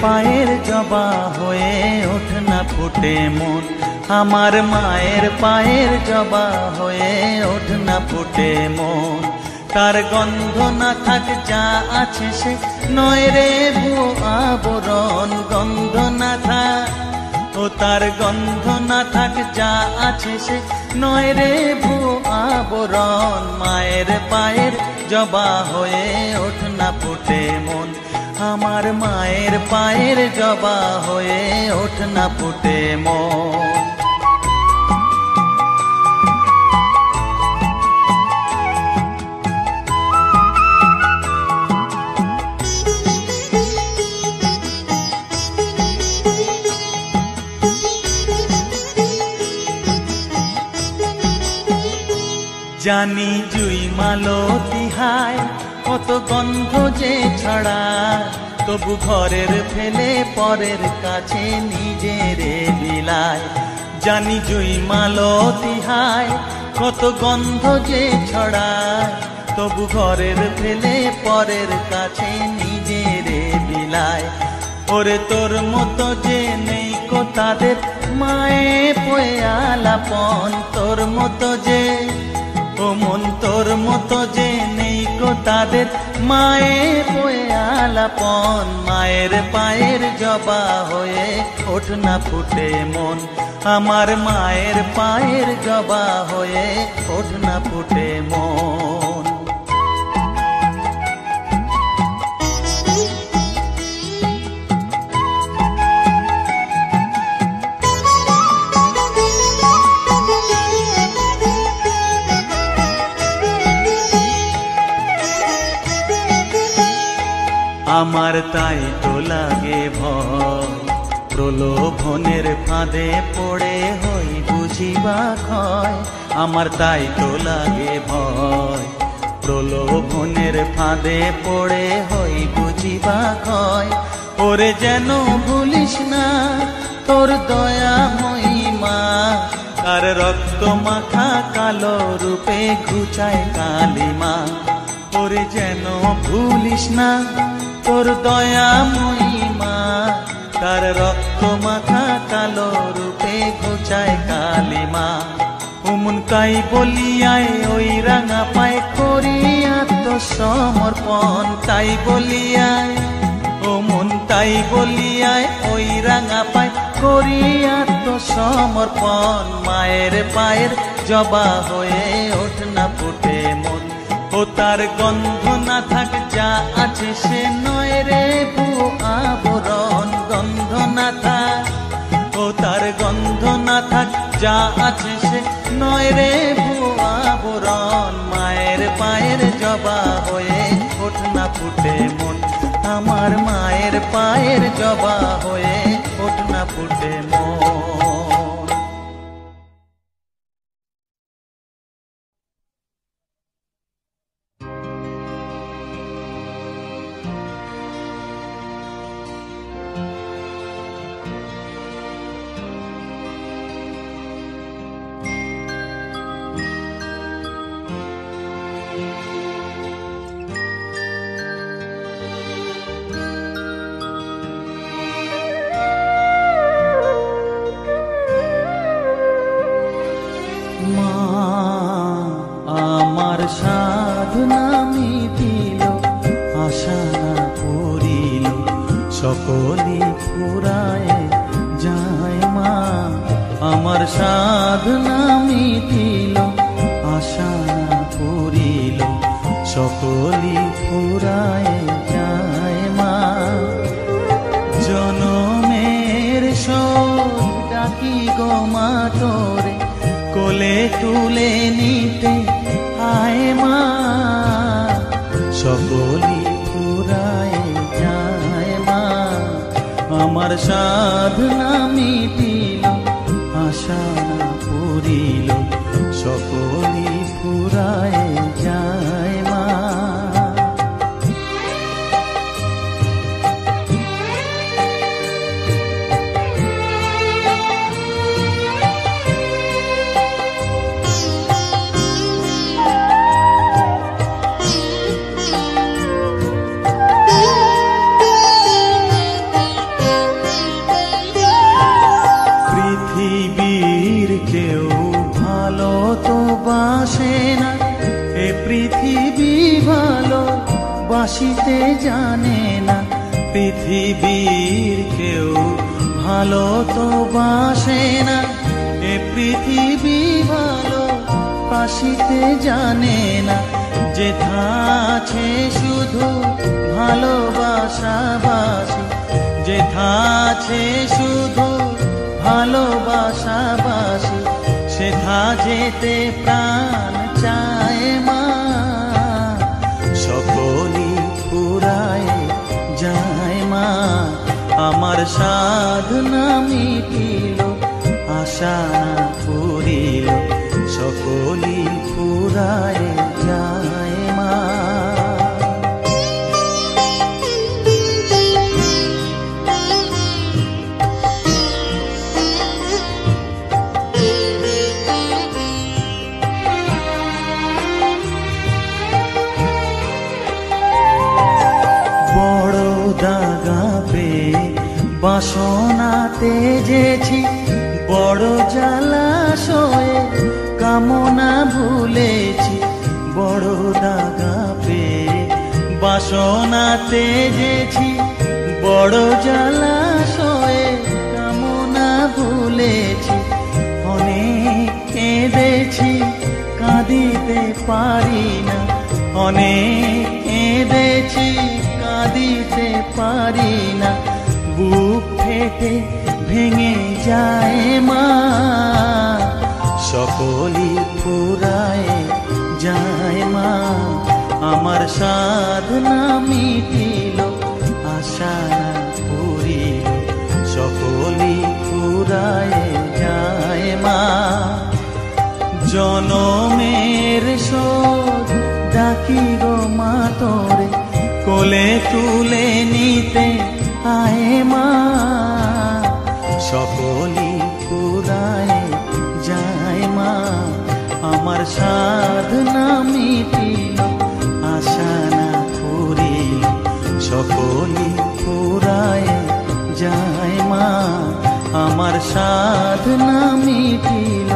পায়ের জবা হয়ে ওঠ না ফুটে মন, আমার মায়ের পায়ের জবা হয়ে ওঠ না ফুটে মন। তার গন্ধ না থাক যা আছে সে নয় রে ভুয়ো আবরণ, গন্ধ না থাক ও তার গন্ধ না থাক যা আছে সে নয় রে ভুয়ো আবরণ। মায়ের পায়ের জবা হয়ে ওঠ না ফুটে মন, আমার মায়ের পায়ের জবা হয়ে ওঠ না ফুটে মন। জানি জুই মালতী হায় কত গন্ধ যে ছড়ায়, তবু ঘরের ফেলে পরের কাছে নিজেরে বিলায়। জানি জুই মালতী হায় কত গন্ধ যে ছড়ায়, তবু ঘরের ফেলে পরের কাছে নিজেরে বিলায়। ওরে তোর মতো যে নেই কো তাদের মায়ে পয়ে আলাপন, তোর মতো যে ও মন তোর মতো যে নেই কো তাদের মায়ে পয়ে আলাপন। মায়ের পায়ের জবা হয়ে ওঠ না ফুটে মন, আমার মায়ের পায়ের জবা হয়ে ওঠ না ফুটে মন। আমার তাই তো লাগে ভয়, প্রলোভনের ফাঁদে পড়ে হই বুঝিবা ক্ষয়। আমার তাই তো লাগে ভয়, প্রলোভনের ফাঁদে পড়ে হই বুঝিবা ক্ষয়। ওরে যেন ভুলিস না তোর দয়া মহিমা, কার রক্ত মাখা কালো রূপে ঘুচায় কালিমা। ওরে যেন ভুলিস না তোর দয়া মহিমা, তার রক্ত মাখা কালো রূপে ঘুচায় কালিমা। উমন কাই বলিয়ায় ওই রাঙা পায় করি আত্মসমর্পণ, তাই বলিয়ায় ও মন তাই বলিয়ায় ওই রাঙা পায় করি আত্মসমর্পণ। মায়ের পায়ের জবা হয়ে ওঠ না ফুটে মন, ও তার গন্ধ না থাক যা আছে সে নয় রে ভুয়ো আবরণ, গন্ধ না থাক ও তার গন্ধ না থাক যা আছে সে নয় রে ভুয়ো আবরণ। মায়ের পায়ের জবা হয়ে ওঠ না ফুটে মন, আমার মায়ের পায়ের জবা হয়ে ওঠ না ফুটে মন। সাধনা মিটিল আশা না পড়িল সকলি ফুরায় যায় মা, আমার সাধনা মিটিল আশা না পড়িল সকলি ফুরায় যায় মা। জনমের শোক ডাকি গো মা তোরে কোলে তুলে নিতে আয় মা, সকলি ফুরায় যায় মা। আমার সাধনা মিটিল আশা না পড়িল সকলি ফুরায় যায় মা। ভালো বাসিতে জানে না, পৃথিবীর কেউ ভালো তো বাসে না। এ পৃথিবী ভালো বাসিতে জানে না, যেথা আছে শুধু ভালোবাসাবাসি, যেথা আছে শুধু ভালোবাসাবাসি, সেথা যেতে প্রাণ চায় মা। সকলই ফুরায় যায় মা, আমার সাধনা মিটিল, আশা না পুরিল, সকলই ফুরায় যায় মা। বড় দাগা পেয়ে বাসনা তেজেছি, বড় জলাশয়ে কামনা ভুলেছি। বড় দাগা পেয়ে বাসনা তেজেছি, বড় জলাশয়ে কামনা ভুলেছি। অনেক কেঁদেছি কাঁদিতে পারি না, অনেক কেঁদেছি কাঁদিতে পারি না, বুক ফেটে ভেঙে যায় মা। সকলই ফুরায় যায় মা, আমার সাধনা মিটিল, আশা না পুরিল, সকলই ফুরায় যায় মা। জনমের শোধ ডাকি গো মা তোরে, কোলে তুলে নিতে আয় মা। সকলই ফুরায় যায় মা, আমার সাধনা মিটিল, আশা না পুরিল, সকলই ফুরায় যায় মা। আমার সাধনা মিটিল,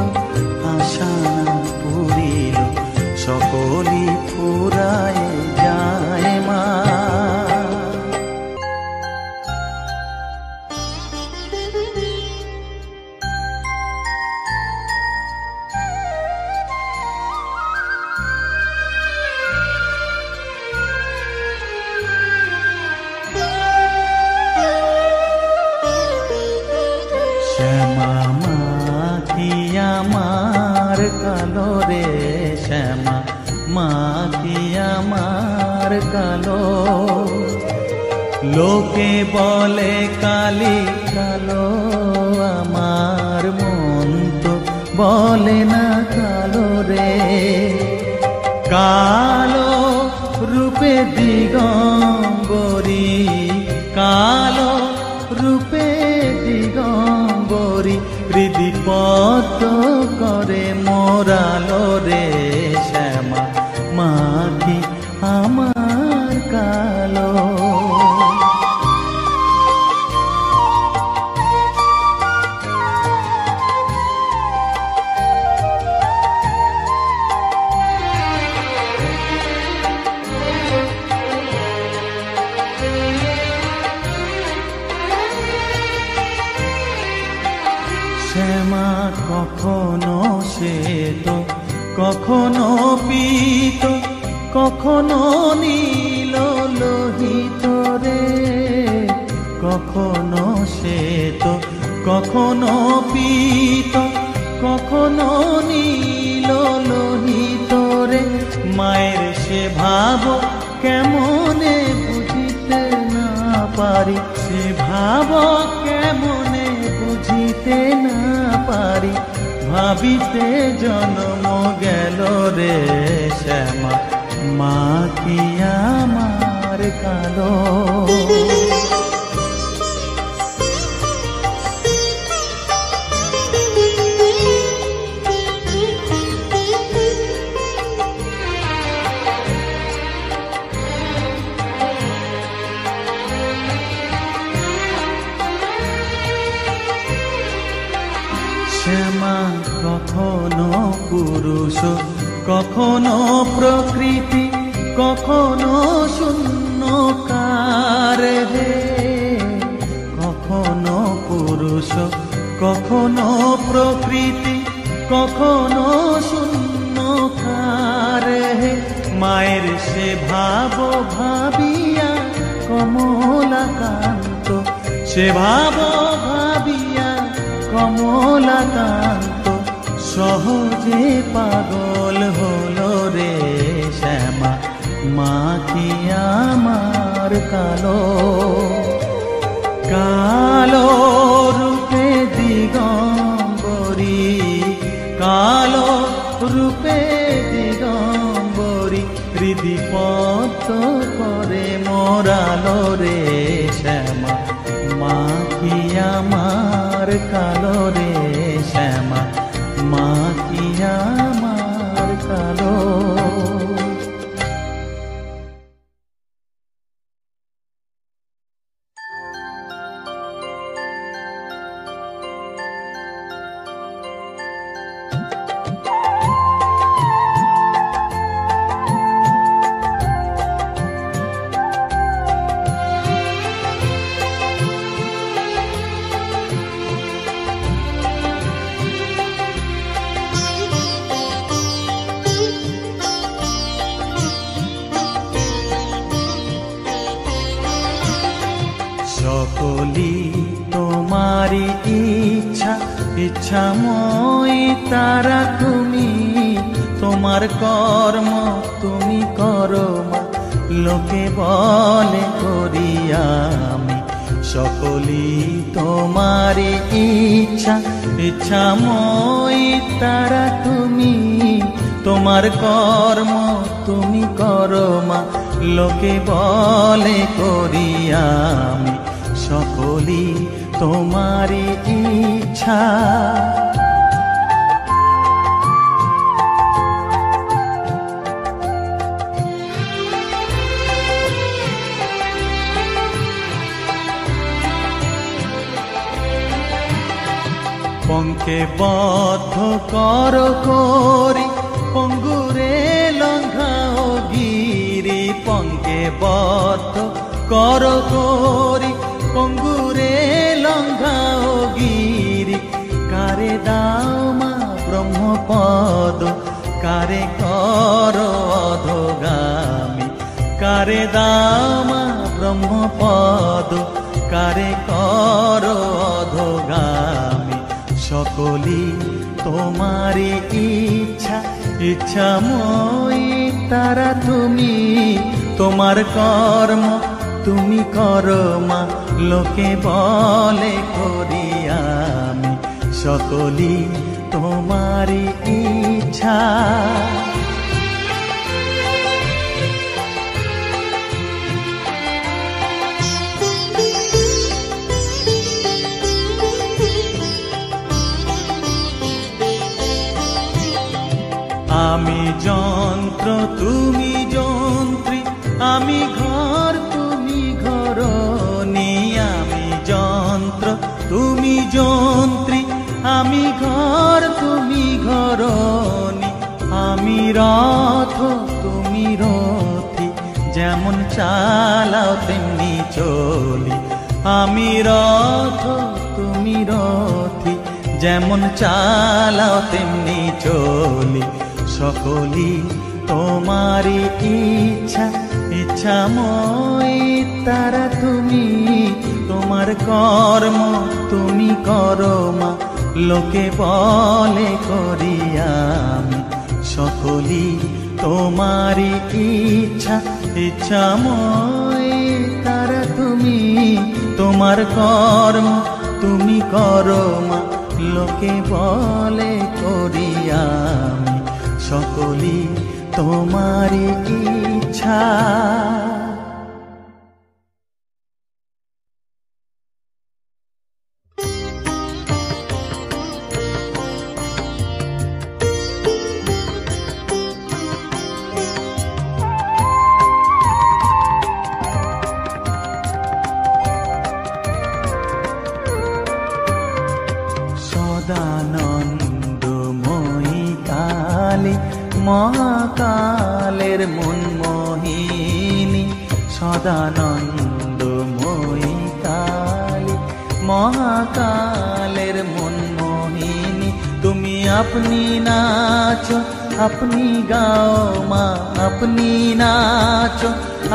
আশা না পুরিল, সকলই ফুরায় যায় মা। শ্যামা মাখি আমার কালো রে, শ্যামা মাখি আমার কালো। লোকে বলে কালি কালো, আমার মন তো বলে না কালো রে। কালো রূপে দিগম্বরী, কালো রূপে দিগম্বরী, হৃদি পদ্ম করে মোরালো রে। শ্যামা মাখি আমার কালো। শ্যামা কখনো শ্বেত, কখনো পীত, কখনো নীল লোহিত রে। কখনো শ্বেত, কখনো পীত, কখনো নীল লোহিত রে। মায়ের সে ভাব কেমনে বুঝিতে না পারি, সে ভাব কেমনে বুঝিতে না পারি, ভাবিতে জন্ম গেল রে। শ্যামা মাখি আমার কালো। শ্যামা কখনো পুরুষ, কখনো প্রকৃতি, কখনো শূন্যকার হে, কখনো পুরুষ, কখনো প্রকৃতি, কখনো শূন্যকার হে। মায়ের সে ভাব ভাবিয়া কমলাকান্ত, সে ভাব ভাবিয়া কমলাকান্ত সহজে পাগল হলো রে শ্যামা। মা কি আমার কালো, কালো রূপে দিগম্বরী, কালো রূপে দিগম্বরী হৃদি পদ্ম করে মোরালো রে শ্যামা। মা কি আমার কালো রে শ্যামা, মা কি আমার কালো। সকলি তোমারি ইচ্ছা, ইচ্ছাময়ী তারা তুমি, তোমার কর্ম তুমি করো মা, লোকে বলে করি আমি। সকলি তোমারি ইচ্ছা, ইচ্ছাময়ী তারা তুমি, তোমার কর্ম তুমি করো মা, লোকে বলে করি আমি। সকলি তোমারি ইচ্ছা। পঙ্কে বদ্ধ কর করি, পঙ্গুরে লঙ্ঘাও গিরি। পঙ্কে বদ্ধ কর করি, পঙ্গুরে লঙ্ঘাও গিরি। কারে দাও মা ব্রহ্মপদ, কারে কর অধোগামী। কারে দাও মা ব্রহ্মপদ, কারে কর অধোগামী। সকলি তোমারি ইচ্ছা, ইচ্ছাময়ী তারা তুমি, তোমার কর্ম তুমি করো মা, লোকে বলে করি আমি। সকলি তোমারি ইচ্ছা। আমি যন্ত্র তুমি যন্ত্রী, আমি ঘর তুমি ঘরণী। আমি যন্ত্র তুমি যন্ত্রী, আমি ঘর তুমি ঘরণী। আমি রথ তুমি রথী, যেমন চালাও তেমনি চলি। আমি রথ তুমি রথী, যেমন চালাও তেমনি চলি। সকলি তোমারি ইচ্ছা, ইচ্ছাময়ী তারা তুমি, তোমার কর্ম তুমি করো মা, লোকে বলে করি আমি। সকলি তোমারি ইচ্ছা, ইচ্ছাময়ী তারা তুমি, তোমার কর্ম তুমি করো মা, লোকে বলে করি আমি। সকলি তোমারি ইচ্ছা। সদানন্দময়ী কালী, মহাকালের মনমোহী সদানন্দময়ী কালী, মহাকালের মনমোহিনী। তুমি আপনি নাচো, আপনি গাও মা, আপনি নাচো,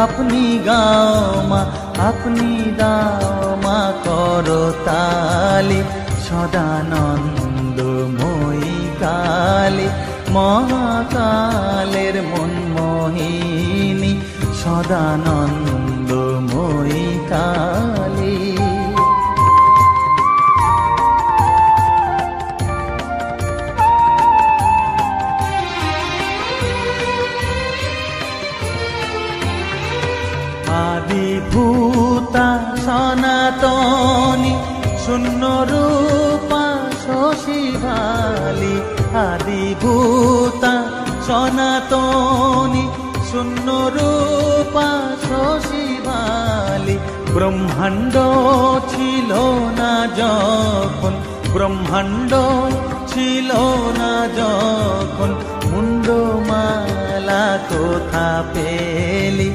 আপনি গাও মা, আপনি দাও মা করতালি। সদানন্দময়ী কালী, মহাকালের মনমোহিনী, সদানন্দময়ী কালী। আদিভূতা সনাতনী, শূন্য রূপা শশীভালি। আদিভূতা সনাতনী, শূন্য রূপা শশীভালি। ব্রহ্মাণ্ড ছিল না যখন, ব্রহ্মাণ্ড ছিল না যখন, মুন্ডমালা কোথা পেলি।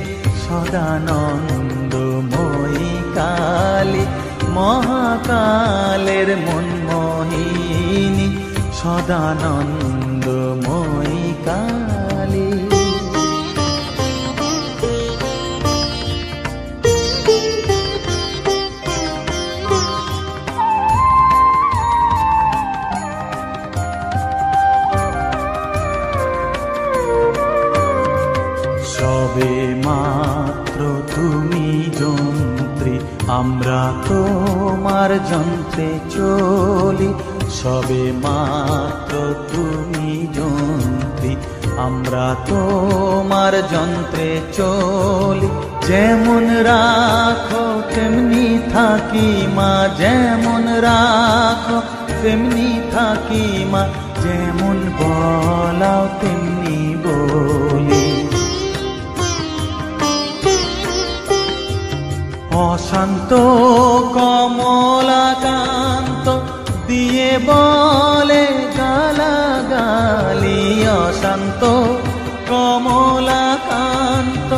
সদানন্দময়ী কালী, মহাকালের মনমোহিনী, সদানন্দময়ী কালী। সবে মাত্র তুমি যন্ত্রী, আমরা তোমার যন্ত্রে চলি। সবে মাত্র তুমি যন্ত্রী, আমরা তোমার যন্ত্রে চলি। যেমন রাখো তেমনি থাকি মা, যেমন রাখো তেমনি থাকি মা, যেমন বলাও তেমনি বলি। অশান্ত কমলাকান্ত দিয়ে বলে গালাগালি। অশান্ত কমলাকান্ত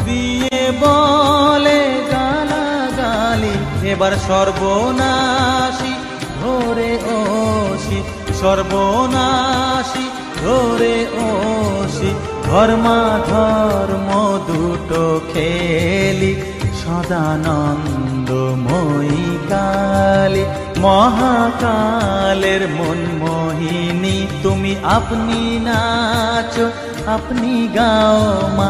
দিয়ে বলে গালাগালি। এবার সর্বনাশী ধরে ওসি, সর্বনাশী ধরে ওসি, ধর্মাধর্ম দুটো খেলি। সদানন্দময়ী কালী, মহাকালের মনমোহিনী। তুমি আপনি নাচো, আপনি গাও মা,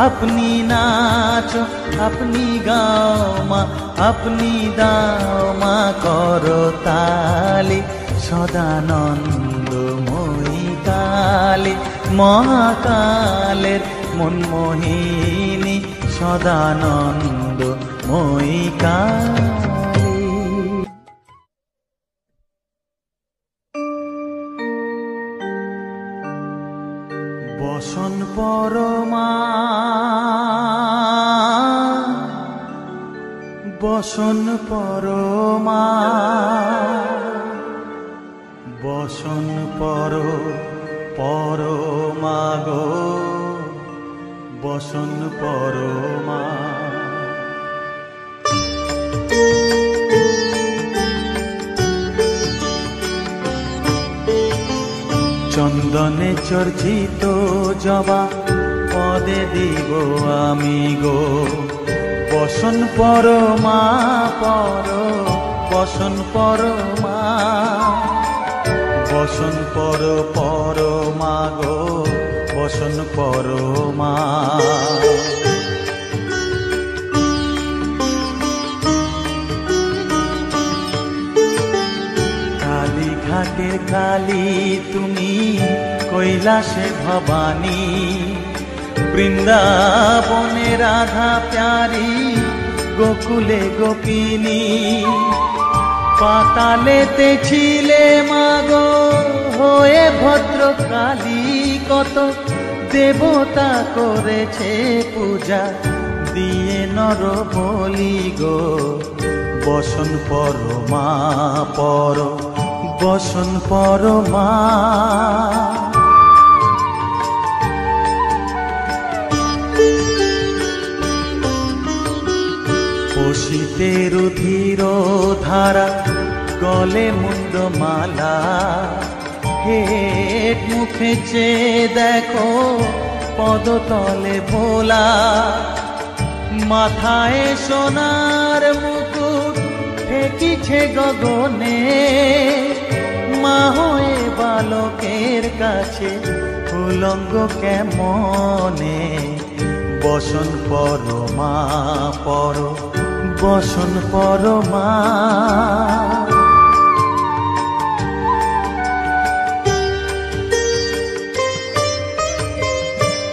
আপনি নাচো, আপনি গাও মা, আপনি দাও মা করতালি। সদানন্দময়ী কালী, মহাকালের মনমোহিনী, সদানন্দময়ী কালী। বসন পরমা, বসন পরমা, বসন পরমা গো, বসন পরমা। চন্দনে চর্চিত জবা পদে দিব আমি গো, বসন পরমা বসন পরমা, বসন পরমা গো, বসন পরমা। কালী ঘাটে কালী তুমি, কৈলাসে ভবানী, বৃন্দাবনে রাধা প্যারি, গোকুলে গোপিনী। পাতালেতে ছিলে মাগো হয়ে ভদ্রকালী, কত দেবতা করেছে পূজা দিয়ে নর বলি গো, বসন পরমা বসন পরমা। শীতের ধীর ধারা গলে মুন্ড মালা হেট মুখে চেয়ে দেখো পদতলে ভোলা মাথায় সোনার মুকুট ঠেকিছে গগনে মা হয়ে বালকের কাছে উলঙ্গ কেমনে বসন পর মা পর বসন পর মা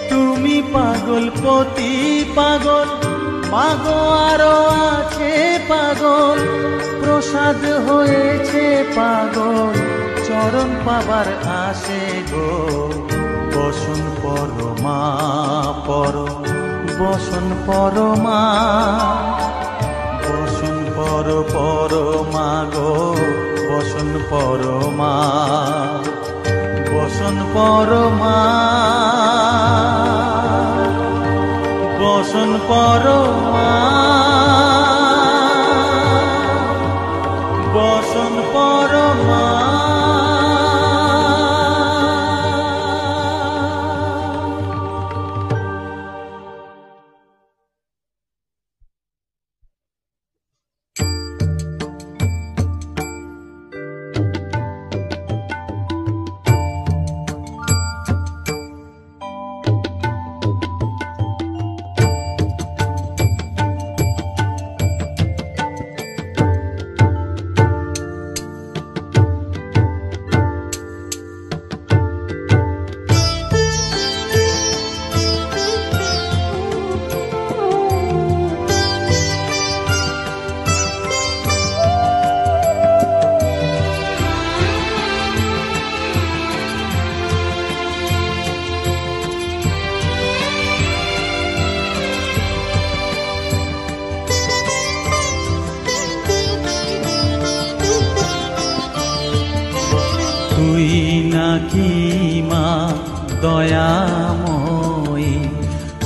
তুমি পাগল পতি পাগল মাগো আরো আছে পাগল প্রসাদ হয়েছে পাগল চরণ পাবার আসে গো বসন পর মা পর বসন পর মা বসন পর পর মা গো বসন পর মা বসন পর মা বসন পর মা বসন পর মা তুই নাকি মা দয়াময়ী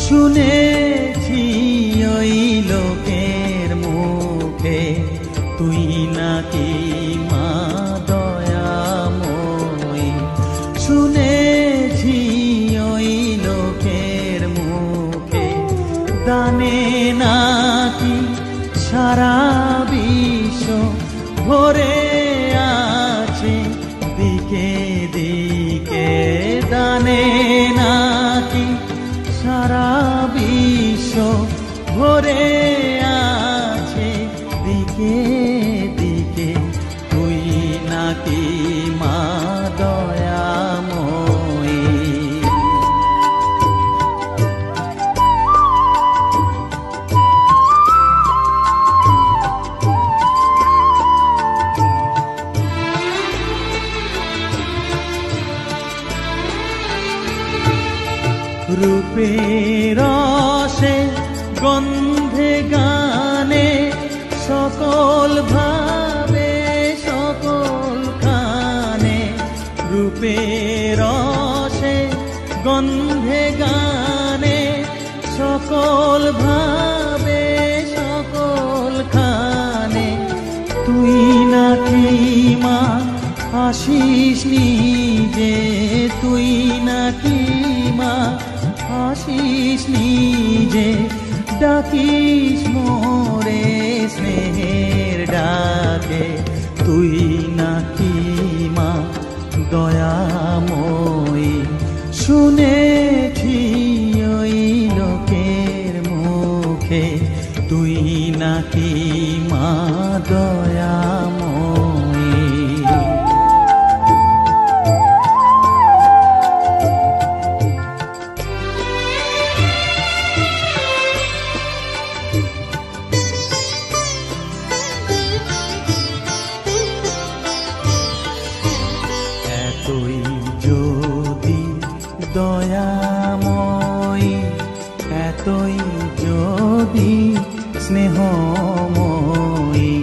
শুনেছি ওই লোকের মুখে তুই নাকি মা দয়াময়ী শুনেছি ওই লোকের মুখে দানে নাকি সারা বিশ্ব ভরে আছে দিকে দিকে দানে নাকি সারা বিশ্ব ভরে আছে দিকে দিকে তুই নাকি মা দয়াময়ী রূপের রসে গন্ধে গানে সকল ভাবে সকল খানে রূপের রসে গন্ধে গানে সকল ভাবে সকল খানে তুই নাকি মা আসিস নিজে তুই নাকি মা আসিস নিজে ডাকিস মোরে স্নেহের ডাকে তুই নাকি মা দয়াময়ী শুনেছি ওই লোকের মুখে তুই নাকি মা দয়াময়ী এতই যদি দয়াময়ী এতই যদি স্নেহময়ী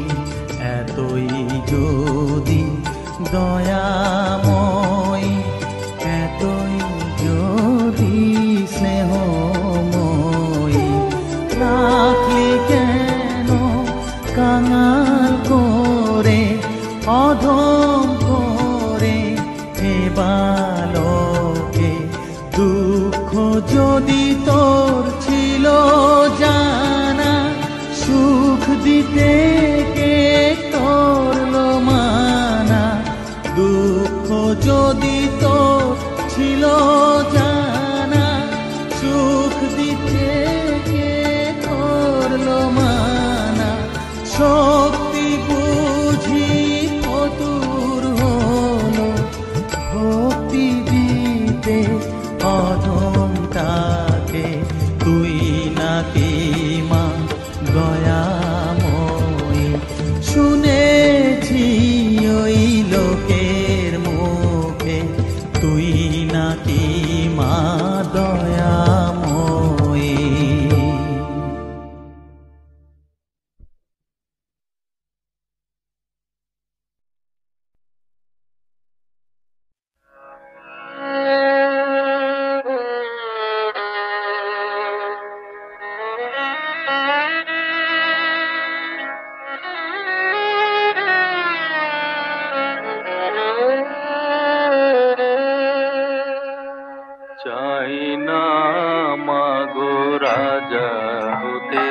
এতই যদি দয়াময়ী এতই যদি স্নেহময়ী রাখলি কেন দিতে কে করলো মানা, দুঃখ যদি তো ছিল জানা, সুখ দিতে কে করলো মানা, শক্তি বুঝি কতুর হলো, ভক্তি দিতে অধমটাকে, তুই নাকি মা দয়াময়ী, শুনেছি ওই লোকের মুখে, তুই নাকি মা দয়াময়ী। চাই না মাগো রাজা হতে,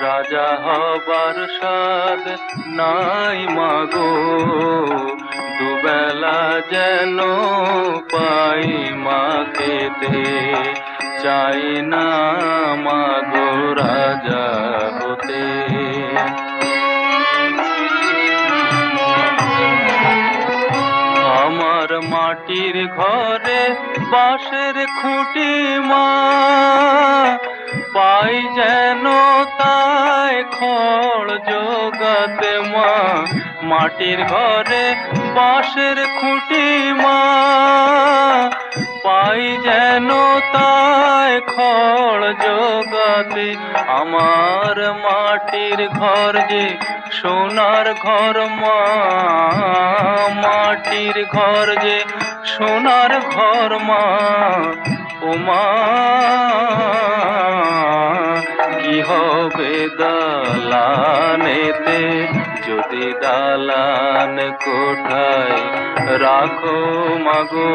রাজা হবার স্বাদ নাই মাগো, দুবেলা যেন পাই মা খেতে। চাই না মাগো রাজা হতে। আমার মাটির ঘরে বাঁশের খুঁটি মা, পাই যেন তাই খড় জোগাতে মা। মাটির ঘরে বাঁশের খুঁটি মা, পাই যেন তাই খড় জোগাতে। আমার মাটির ঘর যে সোনার ঘর মা, মাটির ঘর যে সোনার ঘর মা। ও মা কি হবে দালানেতে, যদি দালান কোঠায় রাখো মাগো,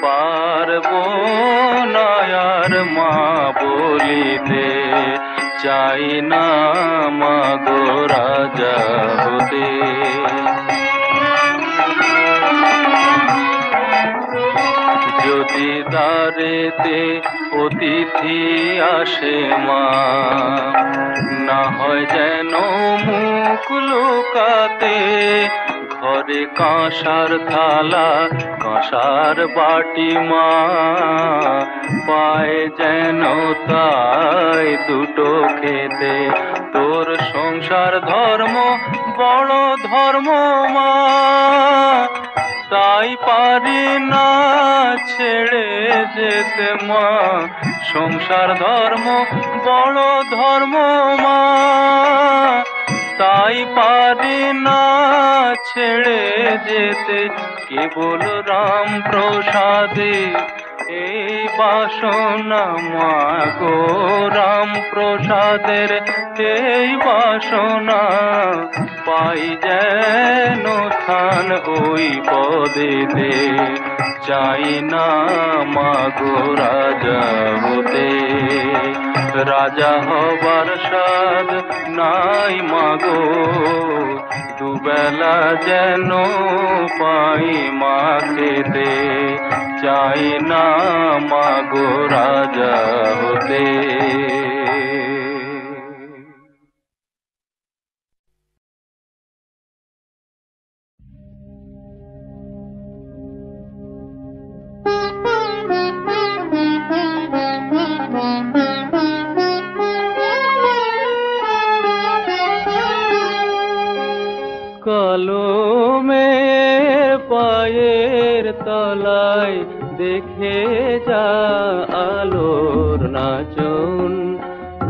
পারবো না আর মা বলিতে। চাই না মাগো রাজা হতে। যদি দ্বারেতে অতিথি আসে মা, না হয় যেন মুখ লুকাতে। ঘরে কাঁসার থালা কাঁসার বাটি মা, পায় যেন তাই দুটো খেতে। তোর সংসার ধর্ম বড় ধর্ম মা, তাই পারি না ছেড়ে যেতে মা। সংসার ধর্ম বড় ধর্ম মা, তাই পারি না ছেড়ে যেতে। কেবল রাম প্রসাদে এই বাসনা মা গো, রাম প্রসাদের এই বাসনা। পাই যেন স্থান ওই পদেতে। চাই না মাগো রাজা হতে, রাজা হবার স্বাদ নাই মাগো, দুবেলা যেন পাই মা খেতে। চাই না মাগো রাজা হতে। কলমের পায়ের তলায় দেখে যা আলোর নাচন।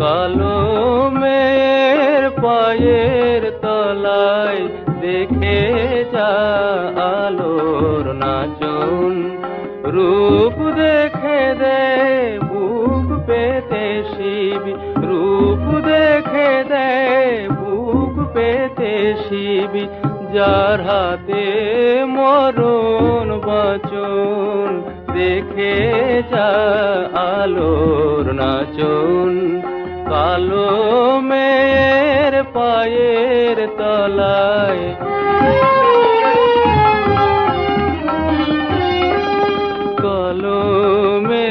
কলমের পায়ের তলায় দেখে যা আলোর নাচন। রূপ দেখে দে বুক পেতে শিবি, রূপ দেখে দে বুক পেতে শিবি। যার হাতে মরণ বচন দেখে যা আলোর নাচন। কালো মেয়ে পায়ের তলায়। কলমের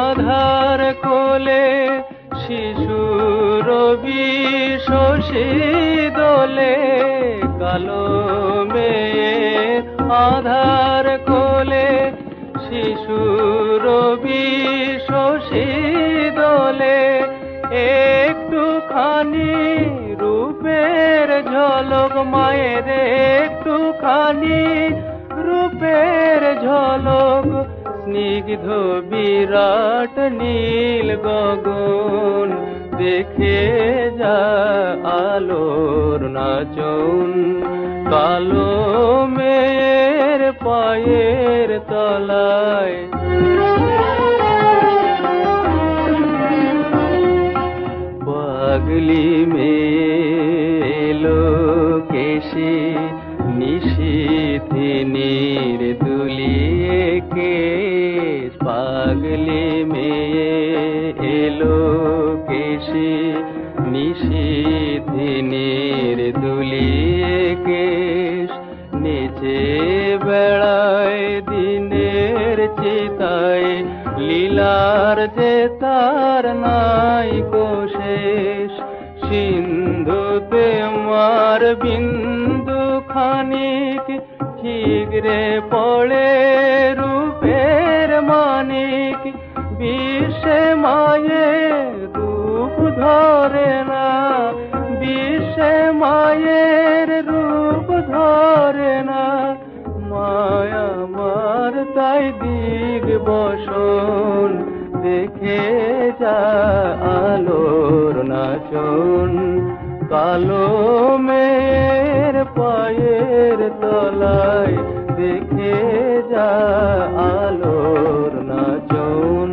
আধার কোলে শিশুর বিশোষী দোলে, কালো মেয়ের আধার কোলে শিশুর বিশোষী দোলে, একটুখানি রূপের ঝলক মায়ের, একটুখানি রূপের ঝলক, স্নিগ্ধ বিরাট নীল গগন, দেখে যা আলোর নাচন, কালো মেয়ের পায়ের তলায়। পাগলি মেয়ে এলো কেশে, নিশীথিনীর দুলিয়ে কেশ, পাগলি মেয়ে এলো কেশে, নিশীথিনীর দুলিয়ে কেশ, নেচে বেড়ায় দিনের চিতায়, লীলার যে তার নাই কোশেষ, সিন্ধুতে মার বিন্দু খানিক, ঠিকরে পড়ে রূপের মানিক, বিশ্বে মায়ের রূপ ধরে না, বিশ্বে মায়ের রূপ ধরে না, মায়া মার তাই দিগ বসন, দেখে যা আলোর নাচন, কালো মেয়ের পায়ের তলায়, দেখে যা আলোর নাচন।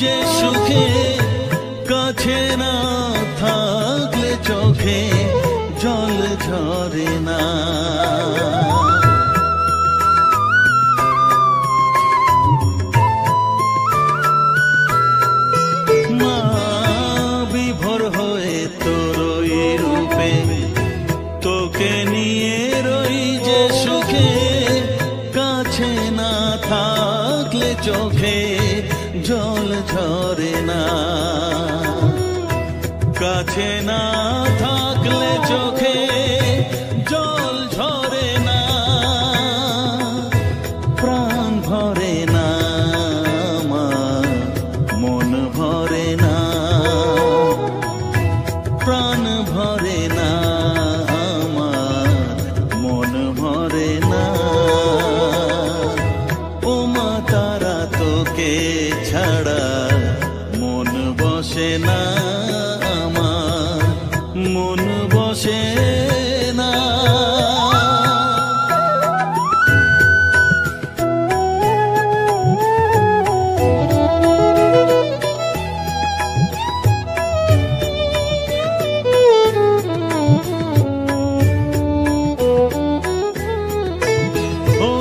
যে সুখে কাছে না থাকলে চোখে জল ঝরে না মা বিভোর হয়ে তোর ওই রূপে তোকে নিয়ে রই যে সুখে কাছে না থাকলে চোখে জল ঝরে না কাছে না থাকলে চোখে জল ঝরে না প্রাণ ভরে না আমার মন ভরে না প্রাণ ভরে না আমার মন ভরে না ও মা তারা তোকে ছাড়া মন বসে না আমার মন বসে না ও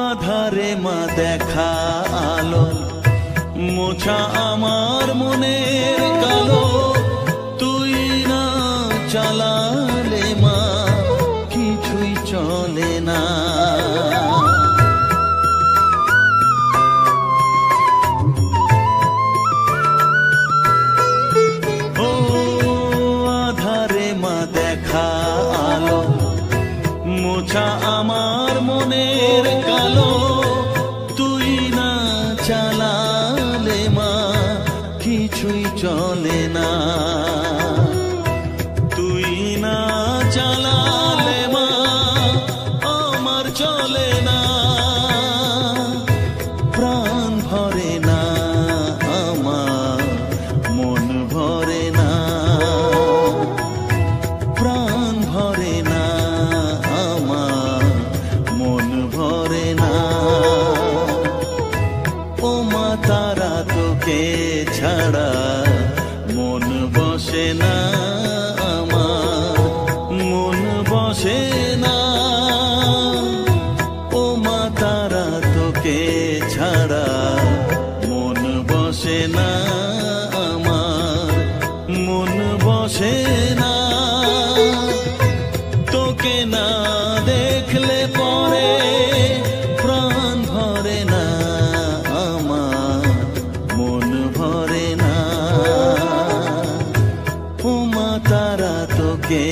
আধারে মা দেখা আলো মোছা আমার মনের কালো তুই না চালালে মা কিছুই চলে না ও আধারে মা দেখা আলো মোছা আমার মনের কালো তুই না চালালে মা কিছুই চলে না তুই না চালালে মা আমার চলে না প্রাণ ভরে না আমার মন ভরে না প্রাণ ভরে না আমার মন ভরে না ও মা তারা তোকে ছাড়া মন বসে না আমার মন বসে না ও মা তারা তোকে ছাড়া মন বসে না আমার মন বসে না তোকে না দেখলে পরে প্রাণ ভরে না আমার মন ভরে না ও মা তারা তোকে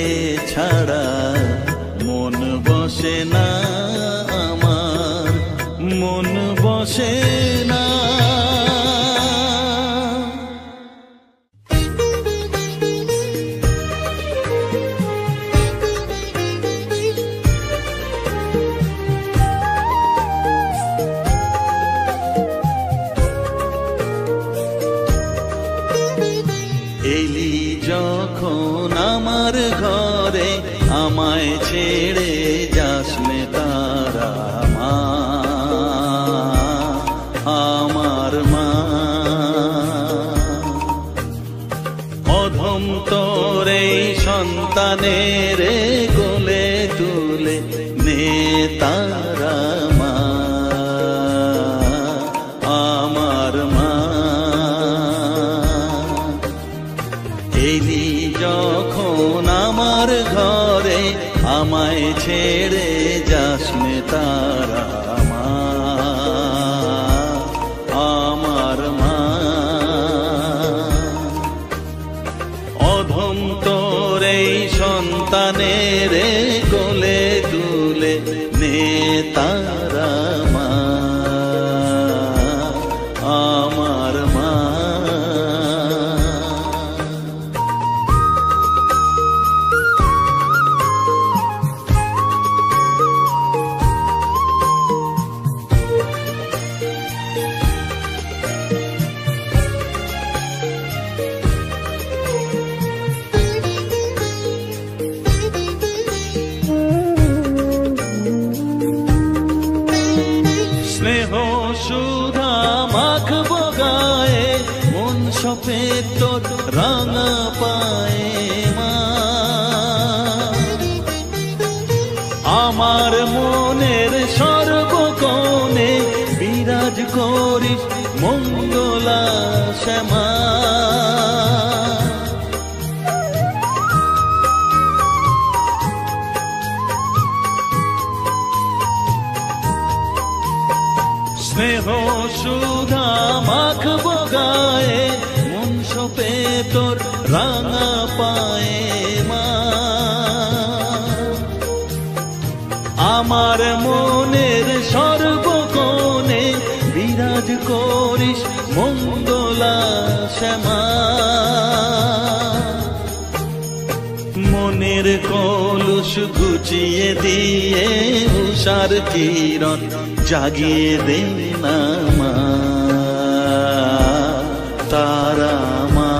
ছাড়া মন বসে না আমার মন বসে না এলি যখন আমার ঘরে আমায় ছেড়ে যাসনে তারা মা আমার মা অধম তোর এই সন্তানের কোলে তুলে নে তারা মা আমার মা এলি যখন আমার ঘরে আমায় ছেড়ে যাসনে তারা মা আমার মা অধম তোর এই সন্তানের কোলে তুলে নে সফেদ তোর রাঙা পায়ে মা। আমার মনের সর্বকোণে বিরাজ করিস মঙ্গলা শ্যামা। স্নেহ সুধা মাখবো গায়ে মন সপে তোর রাঙা পায়ে মা। আমার মনের সর্বকোণে বিরাজ করিস মঙ্গলা শ্যামা। মনের কলুষ ঘুচিয়ে দিয়ে উষার কিরণ জাগিয়ে দে না মা তারা মা।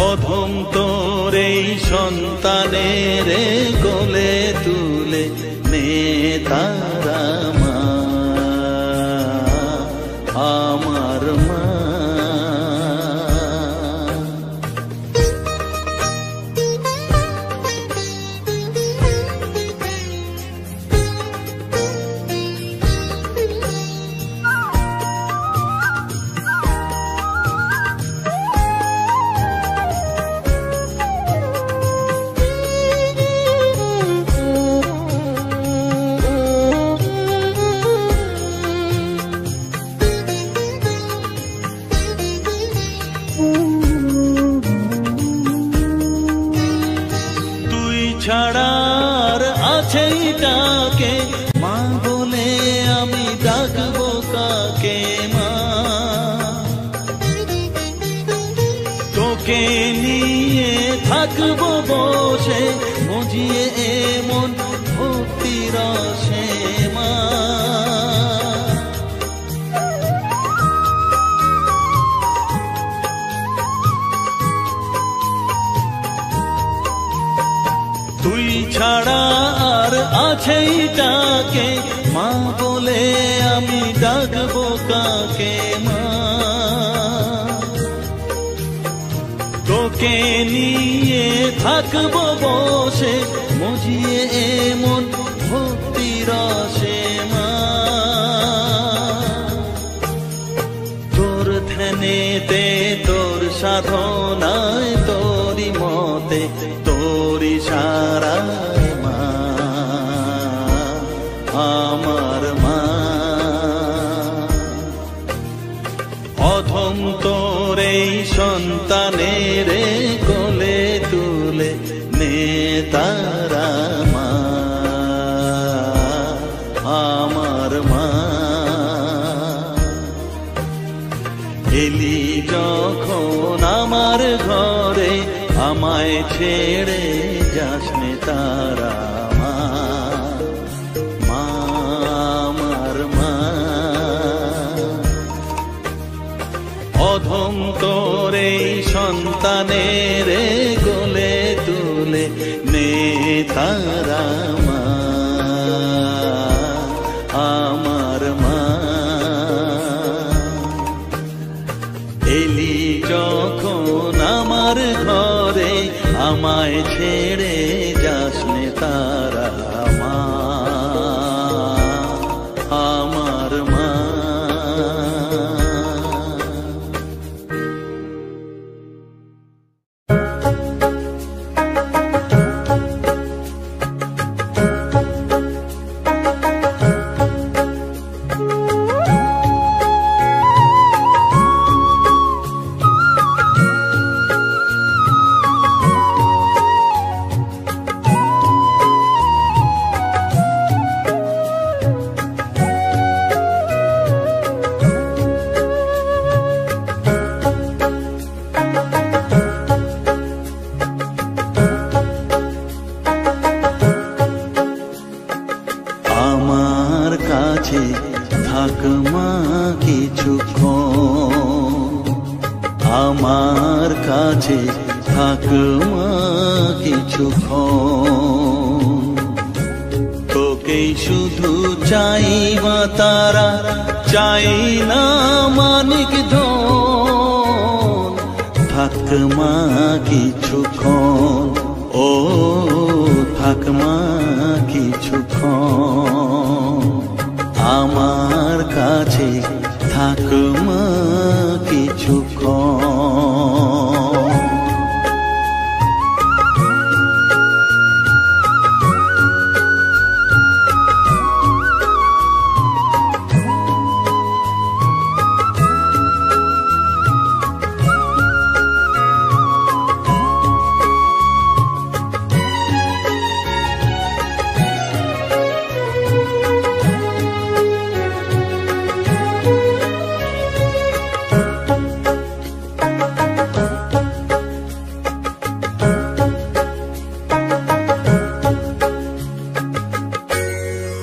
অধম তোর এই সন্তানের কোলে তুলে নে তারা মা আমার মা। ছাড়ার আছে তাকে মা বলে আমি ডাকবো কাকে মা। তোকে নিয়ে থাকবো বসে মজিয়ে এমন ভক্তি রসে মা। তুই ছাড়া আর আছেই তাকে মা বলে আমি ডাকবো কাকে মা। তোকে নিয়ে থাকবো বসে মজিয়ে এমন ভক্তি রসে মা। তোর ধ্যানেতে তোর সাধনায় তোরি মতে তোরি সারায় মা আমার মা। অধম তোর এই সন্তানের কোলে তুলে নে তারা মা আমার মা। এলি যখন আমার ঘরে আমায় ছেড়ে যাস নে তারা মা মা আমার মা। অধম তোর এই সন্তানের কোলে তুলে নে তারা মা আমার মা। এলি যখন আমার ঘরে আমায় ছেড়ে যাস নে তারা মা আমার মা। থাক মা কিছুক্ষণ, আমার কাছে থাক মা কিছুক্ষণ। তোকেই শুধু চাই মা তারা, চাই না মানিক ধন, থাক মা কিছুক্ষণ, ও থাক মা কিছুক্ষণ, আমার কাছে থাক মা কিছুক্ষণ।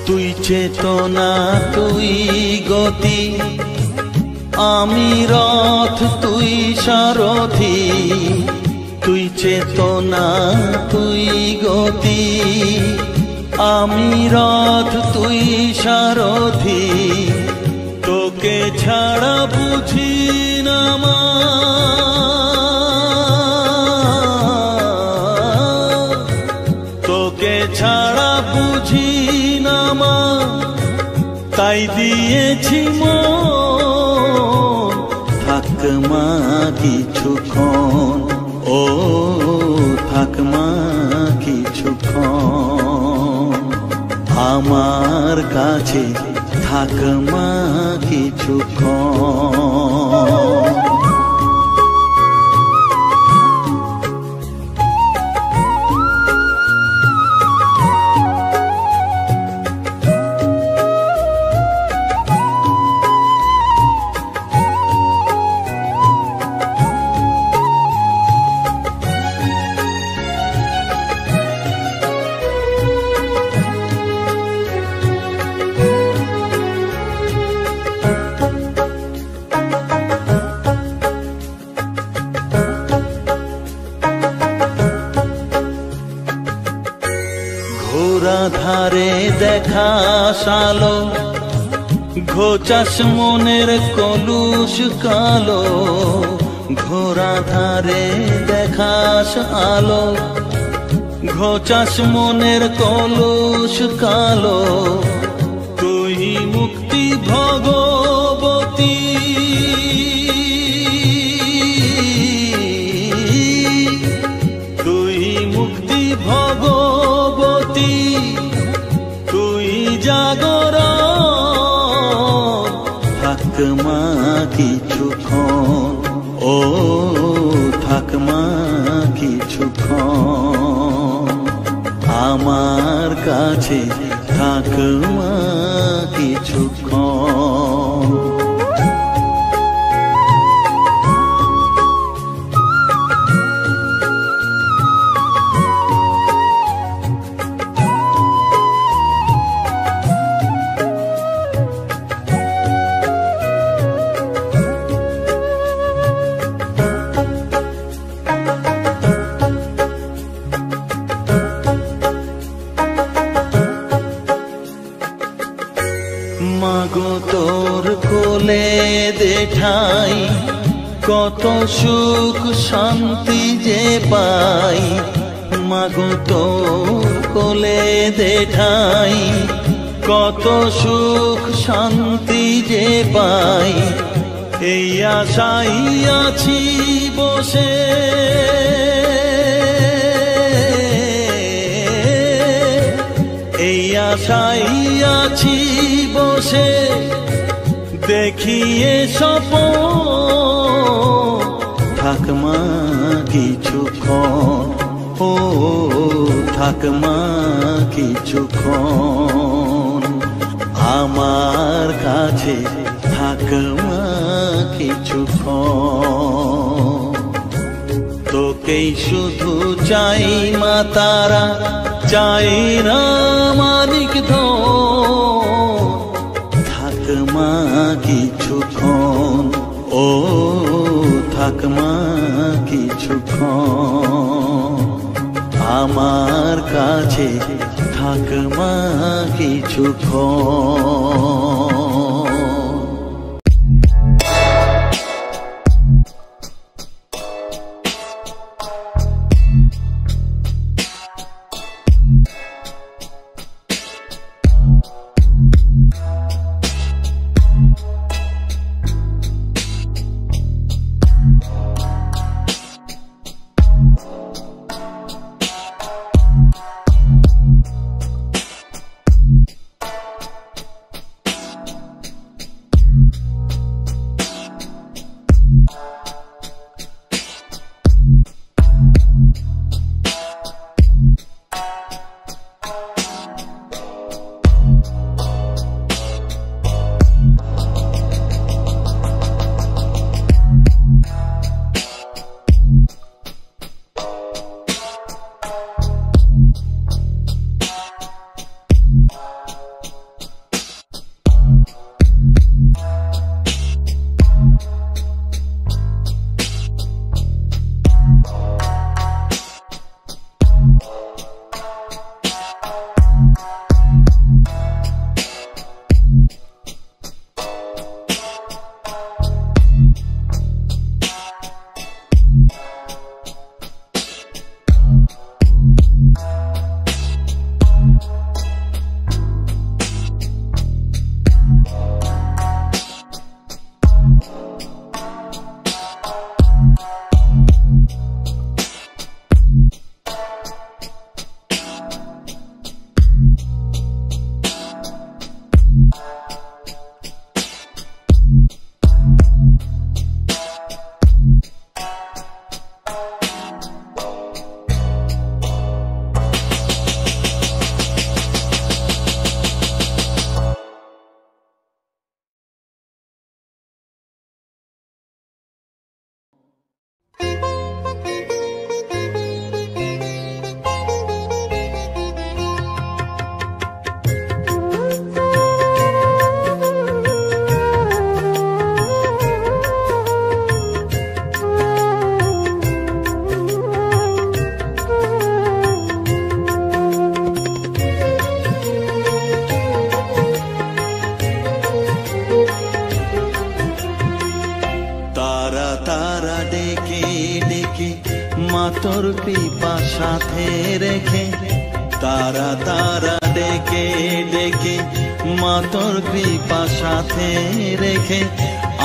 তুই চেতনা তুই গতি, আমি রথ তুই সারথি। তুই চেতনা তুই গতি, আমি রথ তুই সারথি। তোকে ছাড়া বুঝি না মা, তোকে ছাড়া বুঝি না মা, তাই দিয়েছি মন, থাক মা কিছুক্ষণ, ও থাক মা কিছুক্ষণ, আমার কাছে থাক মা কিছুক্ষণ। ঘোরা ধারে দেখা সালো, ঘোচাস মনের কলুষ কালো। ঘোরা ধারে দেখাস আলো, ঘোচাস মনের কলুষ কালো। তুই মুক্তি ভগবতী, তুই মুক্তি ভগবতী, তুই জাগরণ, থাক মা কিছুক্ষণ, ও থাক মা কিছুক্ষণ, আমার কাছে থাক মা কিছুক্ষণ। মাগো তোর কোলে দেঠাই, কত সুখ শান্তি যে পাই। মাগো তোর কোলে দেঠাই, কত সুখ শান্তি যে পাই। এই আশাই আছি বসে, এই আশাই আছি বসে, দেখিয়ে স্বপন, থাক মা কিছুক্ষণ, ও থাক মা কিছুক্ষণ, আমার কাছে থাক মা কিছুক্ষণ। তোকেই শুধু চাই মা তারা, চাই না মানিক ধন, থাক মা কিছুক্ষণ, ও থাক মা কিছুক্ষণ, আমার কাছে থাক মা কিছুক্ষণ। তোর কৃপা সাথে রেখে তারা তারা ডেকে ডেকে মা তোর কৃপা সাথে রেখে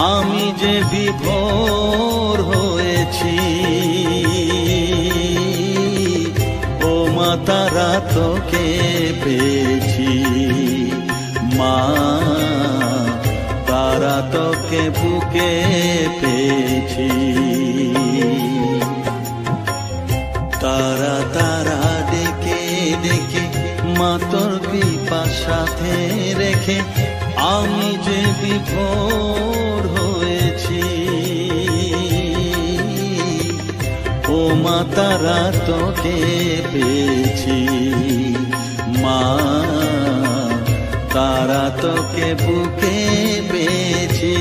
আমি যে বিভোর হয়েছি ও মা তারা তোকে পেয়েছি মা তারা তোকে বুকে পেয়েছি তারা তারা ডেকে ডেকে মা তোর কৃপা সাথে রেখে আমি যে বিভোর হয়েছি ও মা তারা তোকে পেয়েছি মা তারা তোকে বুকে পেয়েছি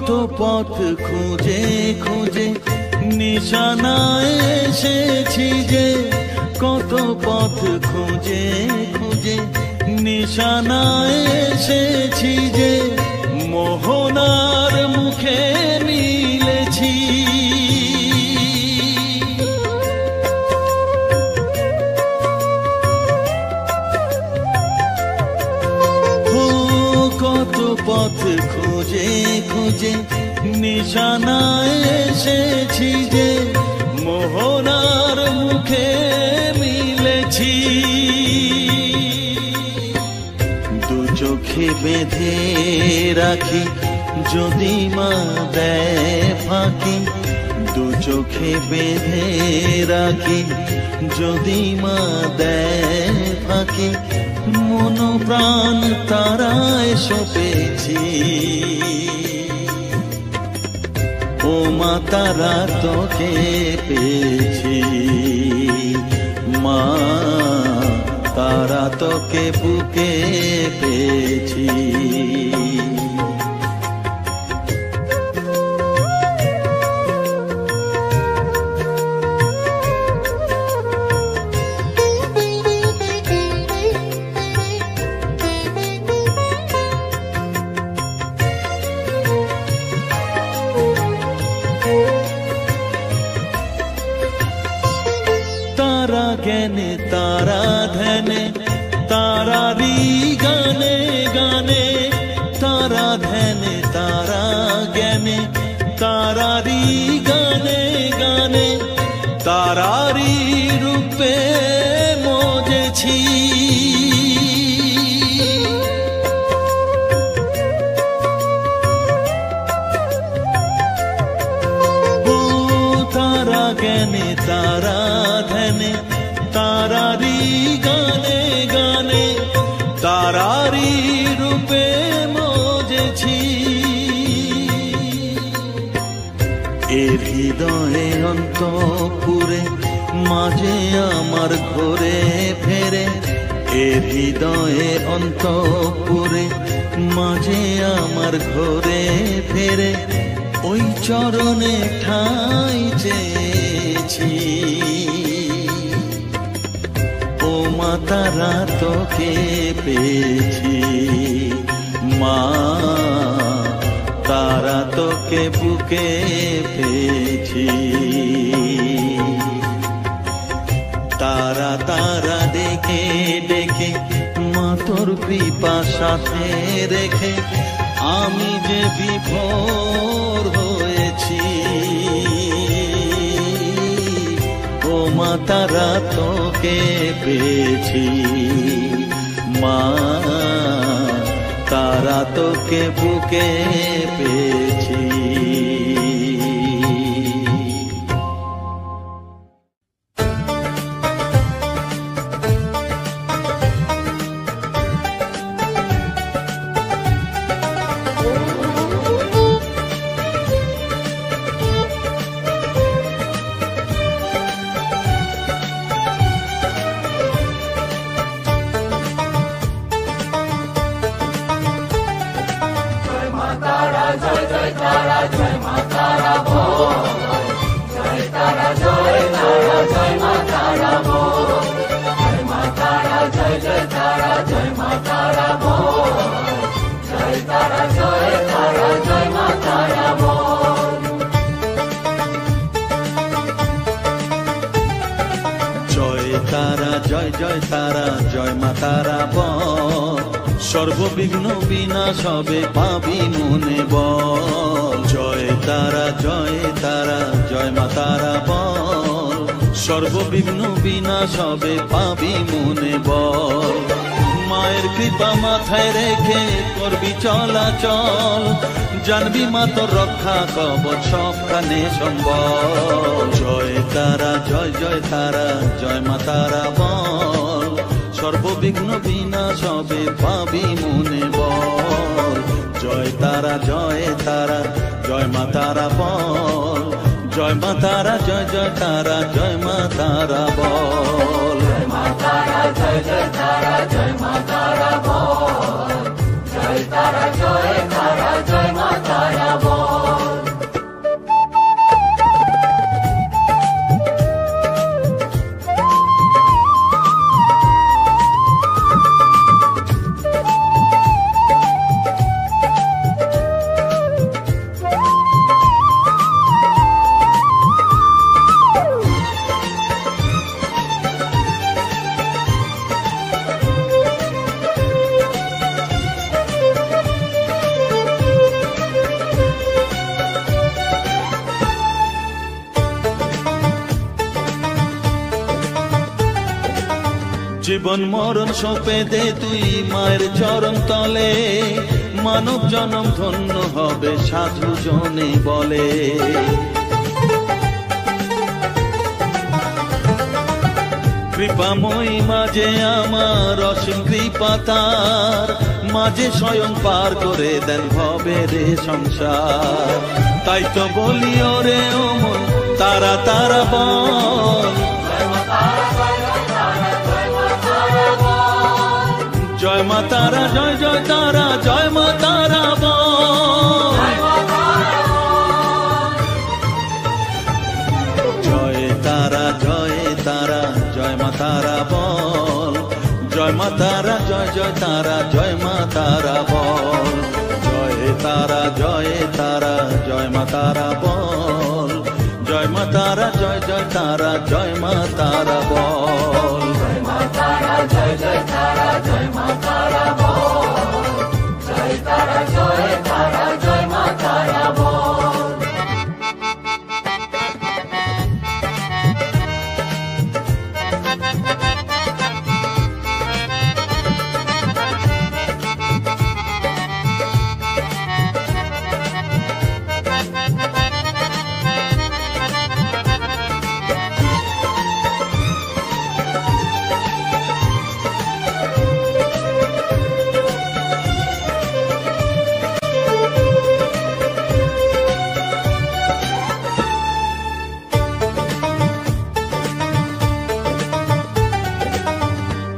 কত পথ খুঁজে খুঁজে নিশানায় এসেছি যে কত পথ খুঁজে খুঁজে নিশানায় এসেছি যে মোহনার মুখে মিলেছি কত পথ খুঁজে খুঁজে নিশানায় এসেছি যে মোহনার মুখে মিলেছি দু চোখে বেঁধে রাখি যদি মা দেয় ফাঁকি দু চোখে বেঁধে রাখি যদি মা দেয় ফাঁকি মন প্রাণ তারায় সপেছি ও মা তারা তোকে পেয়েছি মা তারা তোকে বুকে পেয়েছি तारा ज्ञाने तारा धने तारारी गाने गाने तारा धने तारा ज्ञाने तारारी गाने गाने तारारी रूपे मोजेছি तारा ज्ञाने तारा धने तारारी गाने गाने तारारी रूपे मोजेছি এর হৃদয়ে অন্তপুরে মাঝে আমার ঘরে ফেরে এর হৃদয়ে অন্তপুরে মাঝে আমার ঘরে ফেরে ওই চরণে ঠাঁই চেয়েছি ও মা তারা তোকে পেয়েছি মা তারা তোকে বুকে পেয়েছি তারা তারা ডেকে ডেকে মা তোর কৃপা সাথে রেখে আমি যে বিভোর হয়েছি, ও মা তারা তোকে পেয়েছি, মা তারা তোকে বুকে পেয়েছি। জয় জয় তারা জয় মা তারা বল, সর্ববিঘ্ন বিনাশ হবে পাবি মনে বল। জয় তারা জয় মা তারা বল, সর্ববিঘ্ন বিনাশ হবে পাবি মনে বল। মায়ের কৃপা মাথায় রেখে করবি চলাচল, জানবি মা তোর রক্ষা কবচ সবখানে সম্বল। জয় তারা জয় মা তারা বল, সর্ববিঘ্ন বিনাশ হবে পাবি মনে বল। জয় তারা জয় মা তারা বল, জয় মা তারা জয় তারা জয় মা তারা বল। জয় মা তারা জয় মা তারা বল, জয় তারা জয় মা তারা বল। জীবন মরণ সঁপে দে তুই মায়ের চরণ তলে, মানব জনম ধন্য হবে সাধু জনে বলে। কৃপাময়ী মাঝে আমার অসীম কৃপা তার, মাঝে স্বয়ং পার করে দেন ভবের সংসার। তাই তো বলি ওরে ও মন তারা তারা বল, জয় মা তারা জয় তারা জয় মা তারা বল। জয় তারা জয় মা তারা বল, জয় মা তারা জয় তারা জয় মা তারা বল। জয় তারা জয় মা তারা বল, জয় মা তারা জয় তারা জয় মা তারা বল। জয় মা তারা জয় তারা জয় মা তারা বল, জয় তারা জয় মা তারা বল।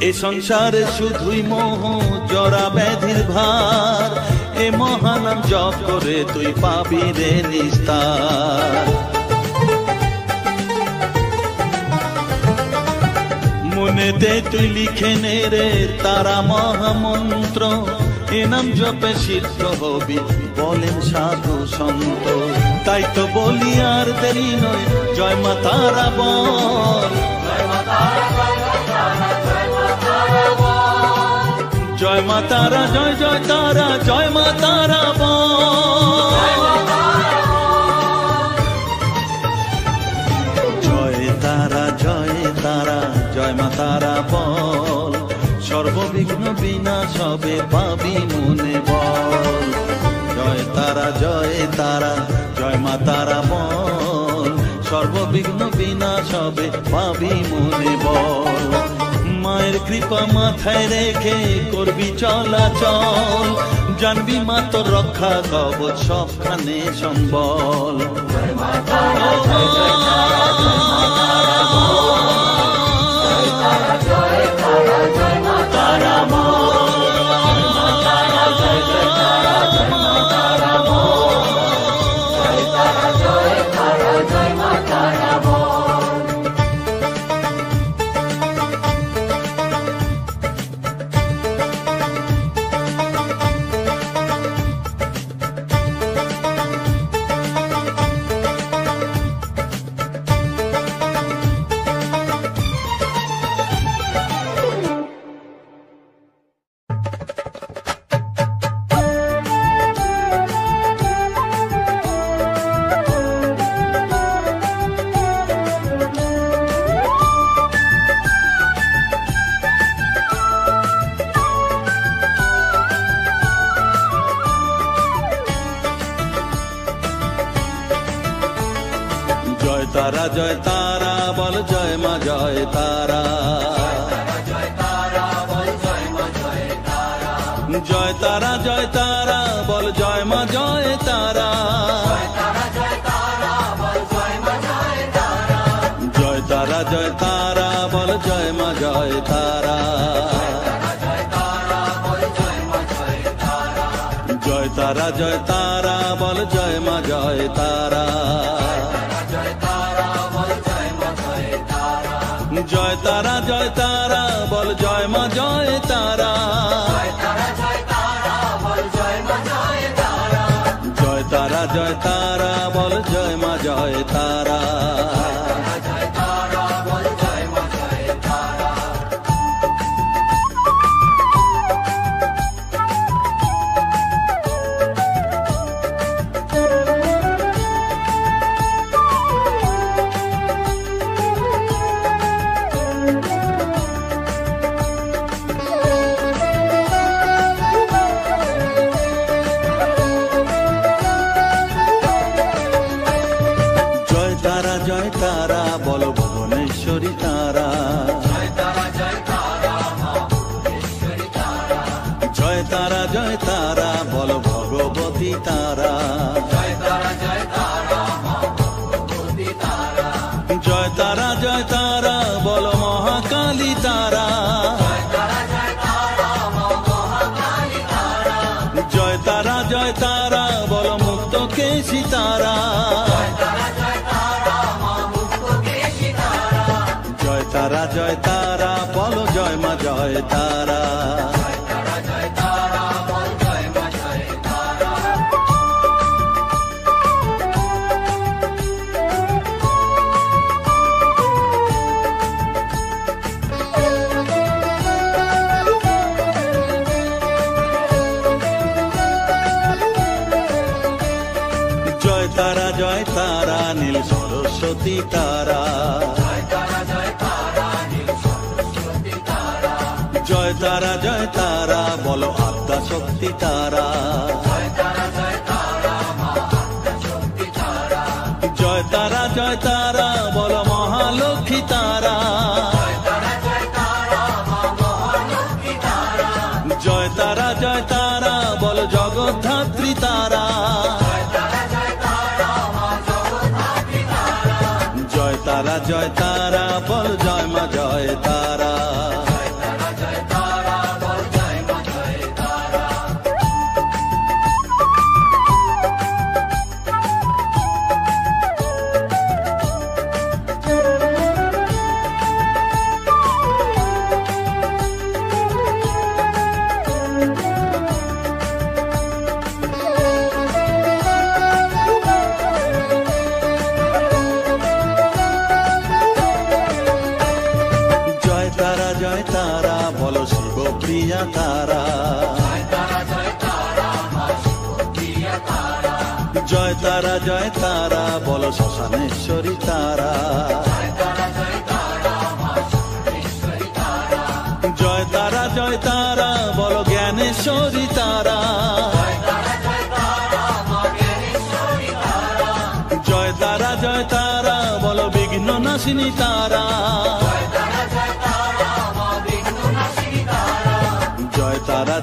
এ সংসারে শুধুই মোহ জরা ব্যাধির ভার, এ মহানাম জপ করে তুই পাবি রে নিস্তার। মনেতে তুই লিখে নে রে তারা মহামন্ত্র, এ নাম জপে সিদ্ধ হবি বলেন সাধু সন্ত। তাই তো বলি আর দেরি নয় জয় মা তারা বল, জয় মা তারা জয় মা তারা বল, জয় মা তারা, জয় জয় তারা, জয় মা তারা বল। জয় তারা, জয় তারা, জয় মা তারা বল। সর্ববিঘ্ন বিনাশ হবে পাবি মনে বল। জয় তারা, জয় তারা, জয় মা তারা বল। সর্ববিঘ্ন বিনাশ হবে পাবি মনে বল। মায়ের কৃপা মাথায় রেখে করবি চলাচল, জানবি মা তোর রক্ষা কবচ সবখানে সম্বল। জয় তারা, জয় তারা বল, জয় মা জয় তারা। জয় তারা, জয় তারা বল, জয় মা জয় তারা। জয় তারা, জয় তারা বল, জয় মা জয় তারা। জয় তারা, জয় তারা বল, জয় মা জয় তারা। জয় তারা, জয় তারা বল, জয় মা জয় তারা। জয় তারা, জয় তারা বল, জয় মা জয় তারা। জয় তারা বল, ভুবনেশ্বরী তারা। জয় তারা, জয় তারা বল, ভগবতী তারা। জয় তারা, জয় তারা বল, মহাকালী তারা। জয় তারা, জয় তারা বল, মুক্তকেশী তারা। জয় তারা, জয় তারা বল, জয় মা জয় তারা। জয় তারা, জয় তারা নীল সরস্বতী তারা। জয় তারা, জয় তারা বলো আদ্যা শক্তি তারা। জয় তারা, জয় তারা বলো মহালক্ষ্মী তারা। জয় তারা, জয় তারা বলো জগদ্ধাত্রী তারা। জয় তারা, জয় তারা বল, জয় মা জয় তারা। জয় তারা বলো শিব প্রিয়া তারা, জয় তারা বলো শ্মশানেশ্বরী তারা, জয় তারা বলো জ্ঞানেশ্বরী তারা, জয় তারা বলো বিঘ্ন নাশিনী তারা,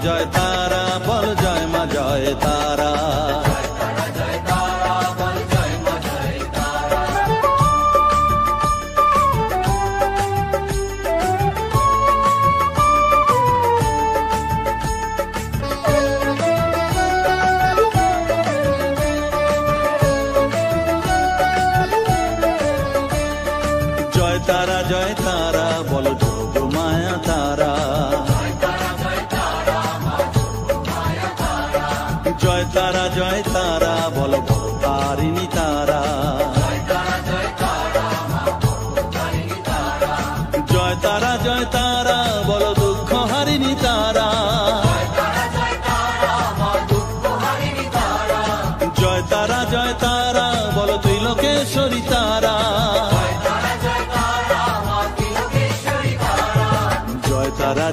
জয় তারা বলো জয় মা জয় তারা। জয় তারা বলো যোগ মায়া তারা, জয় তারা বলো তারিণী তারা, জয় তারা বলো দুঃখ হারিণী তারা, জয় তারা বলো ত্রিলোকেশ্বরী তারা,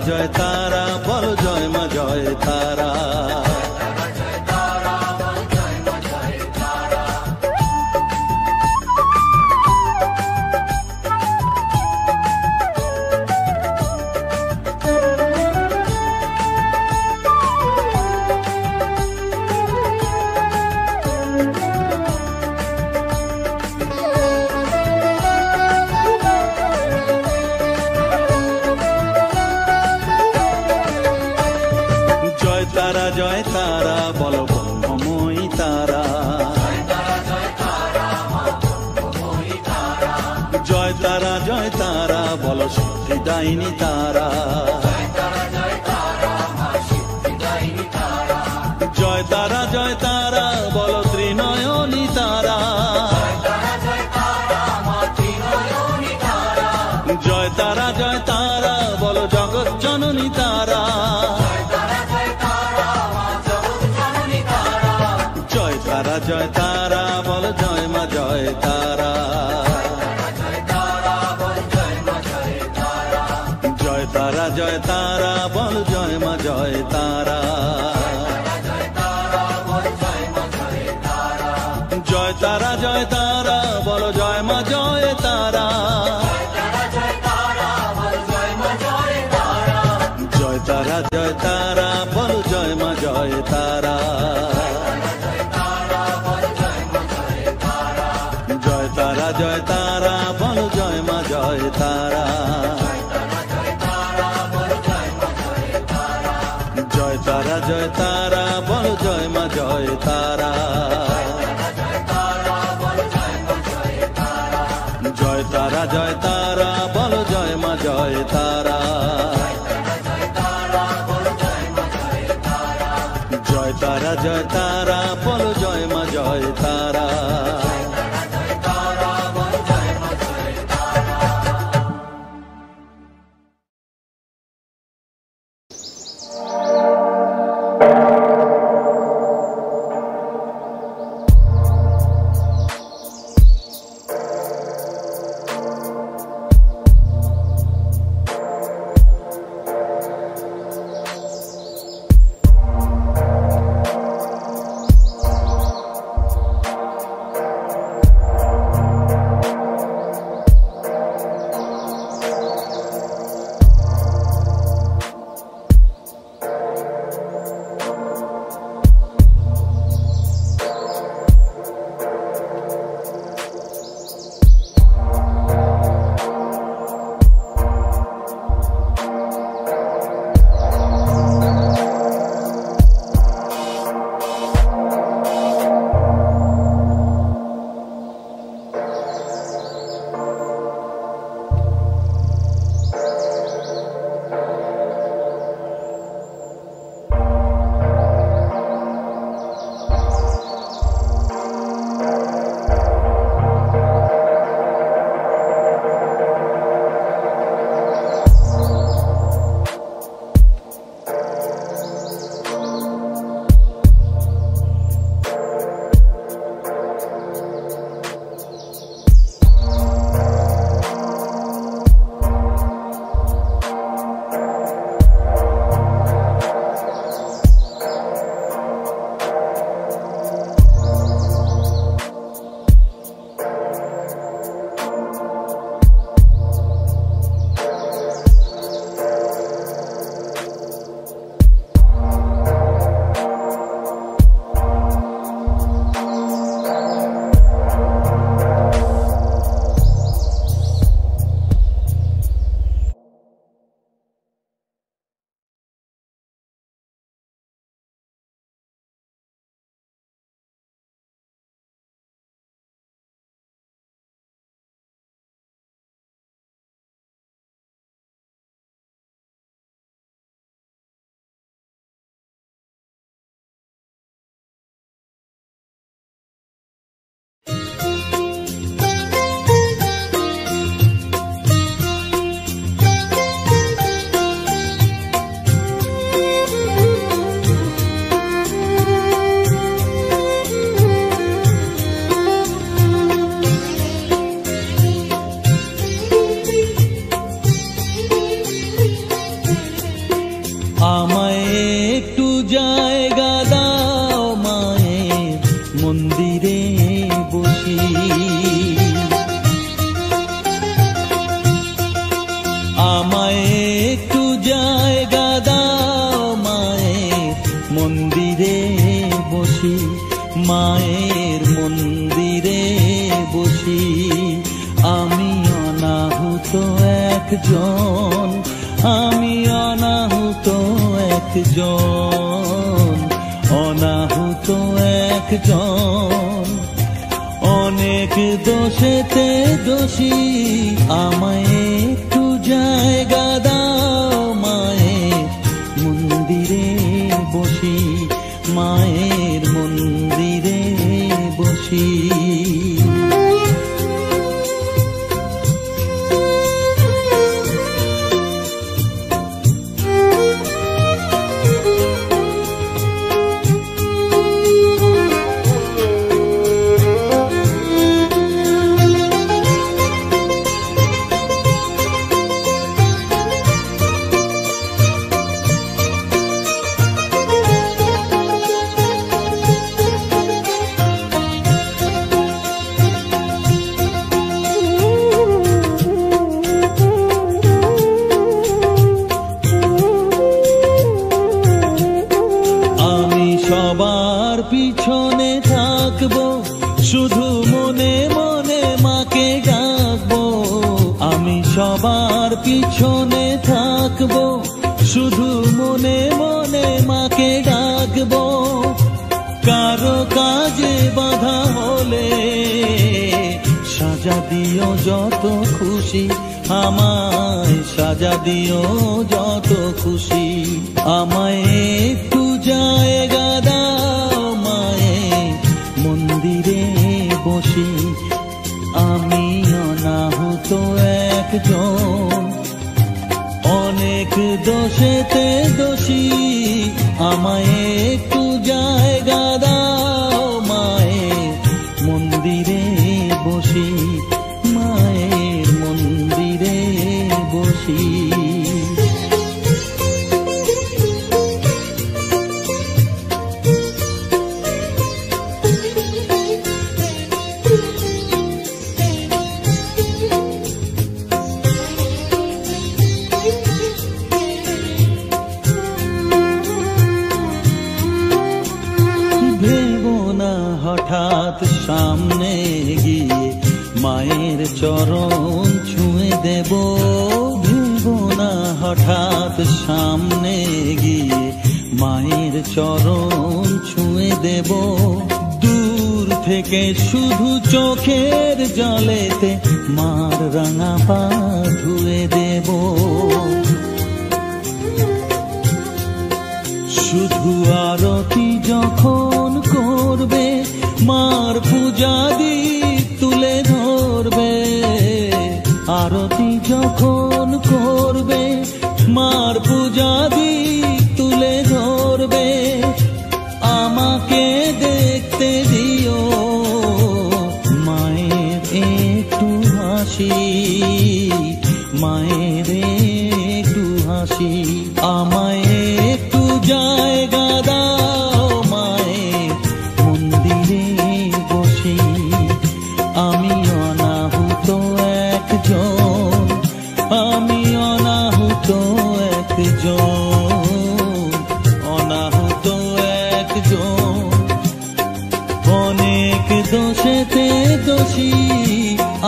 জয় তারা বলো জয় মা জয় তারা। জয় তারা বলো ব্রহ্মময়ী তারা, জয় তারা বলো সিদ্ধিদায়িনী তারা, জয় তারা বলো ত্রিনয়নী তারা, জয় তারা বলো জগৎ জননী তারা, জয় তারা বল জয় মা জয় তারা, জয় তারা বল জয় মা জয় তারা, জয় তারা বল জয় মা জয় তারা, জয় তারা বল জয় মা জয় তারা, জয় তারা বল জয় মা জয় তারা, জয় তারা বল জয় মা জয় তারা, জয় তারা বল জয় মা জয় তারা, জয় তারা বল জয় মা জয় তারা। একজন, আমি অনাহুত একজন, অনাহুত একজন। অনেক দোষেতে দোষী, আমায় একটু জায়গা দাও, মায়ের মন্দিরে বসি, মায়ের মন্দিরে বসি। সবার পিছনে থাকবো, শুধু মনে মনে মাকে ডাকবো। আমি সবার পিছনে থাকবো, শুধু মনে মনে মাকে ডাকবো। কারো কাজে বাধা হলে সাজা দিও যত খুশি, আমায় সাজা দিও যত খুশি। আমায় একটু জায়গা দাও, মায়ের মন্দিরে বসি, আমি অনাহুত একজন। অনেক দোষেতে দোষী, আমায় একটু জায়গা দাও, মায়ের মন্দিরে বসি, মায়ের মন্দিরে বসি। হঠাৎ সামনে গিয়ে মায়ের চরণ ছুঁয়ে দেব, ভেবো না হঠাৎ সামনে গিয়ে মায়ের চরণ ছুঁয়ে দেব। দূর থেকে শুধু চোখের জলেতে মার রাঙা পা ধুয়ে দেব। শুধু আরতি যখন করবে, মার পূজা দীপ তুলে ধরবে। আরতি যখন করবে, মার পূজা দীপ তুলে ধরবে। আমাকে দেখতে দিও, মায়ের একটু হাসি, মায়ের একটু হাসি। আমায় একটু জায়গা দাও, মায়ের মন্দিরে বসি, আমি অনাহুত একজন, আমি অনাহুত একজন, অনাহুত একজন। অনেক দোষেতে দোষী,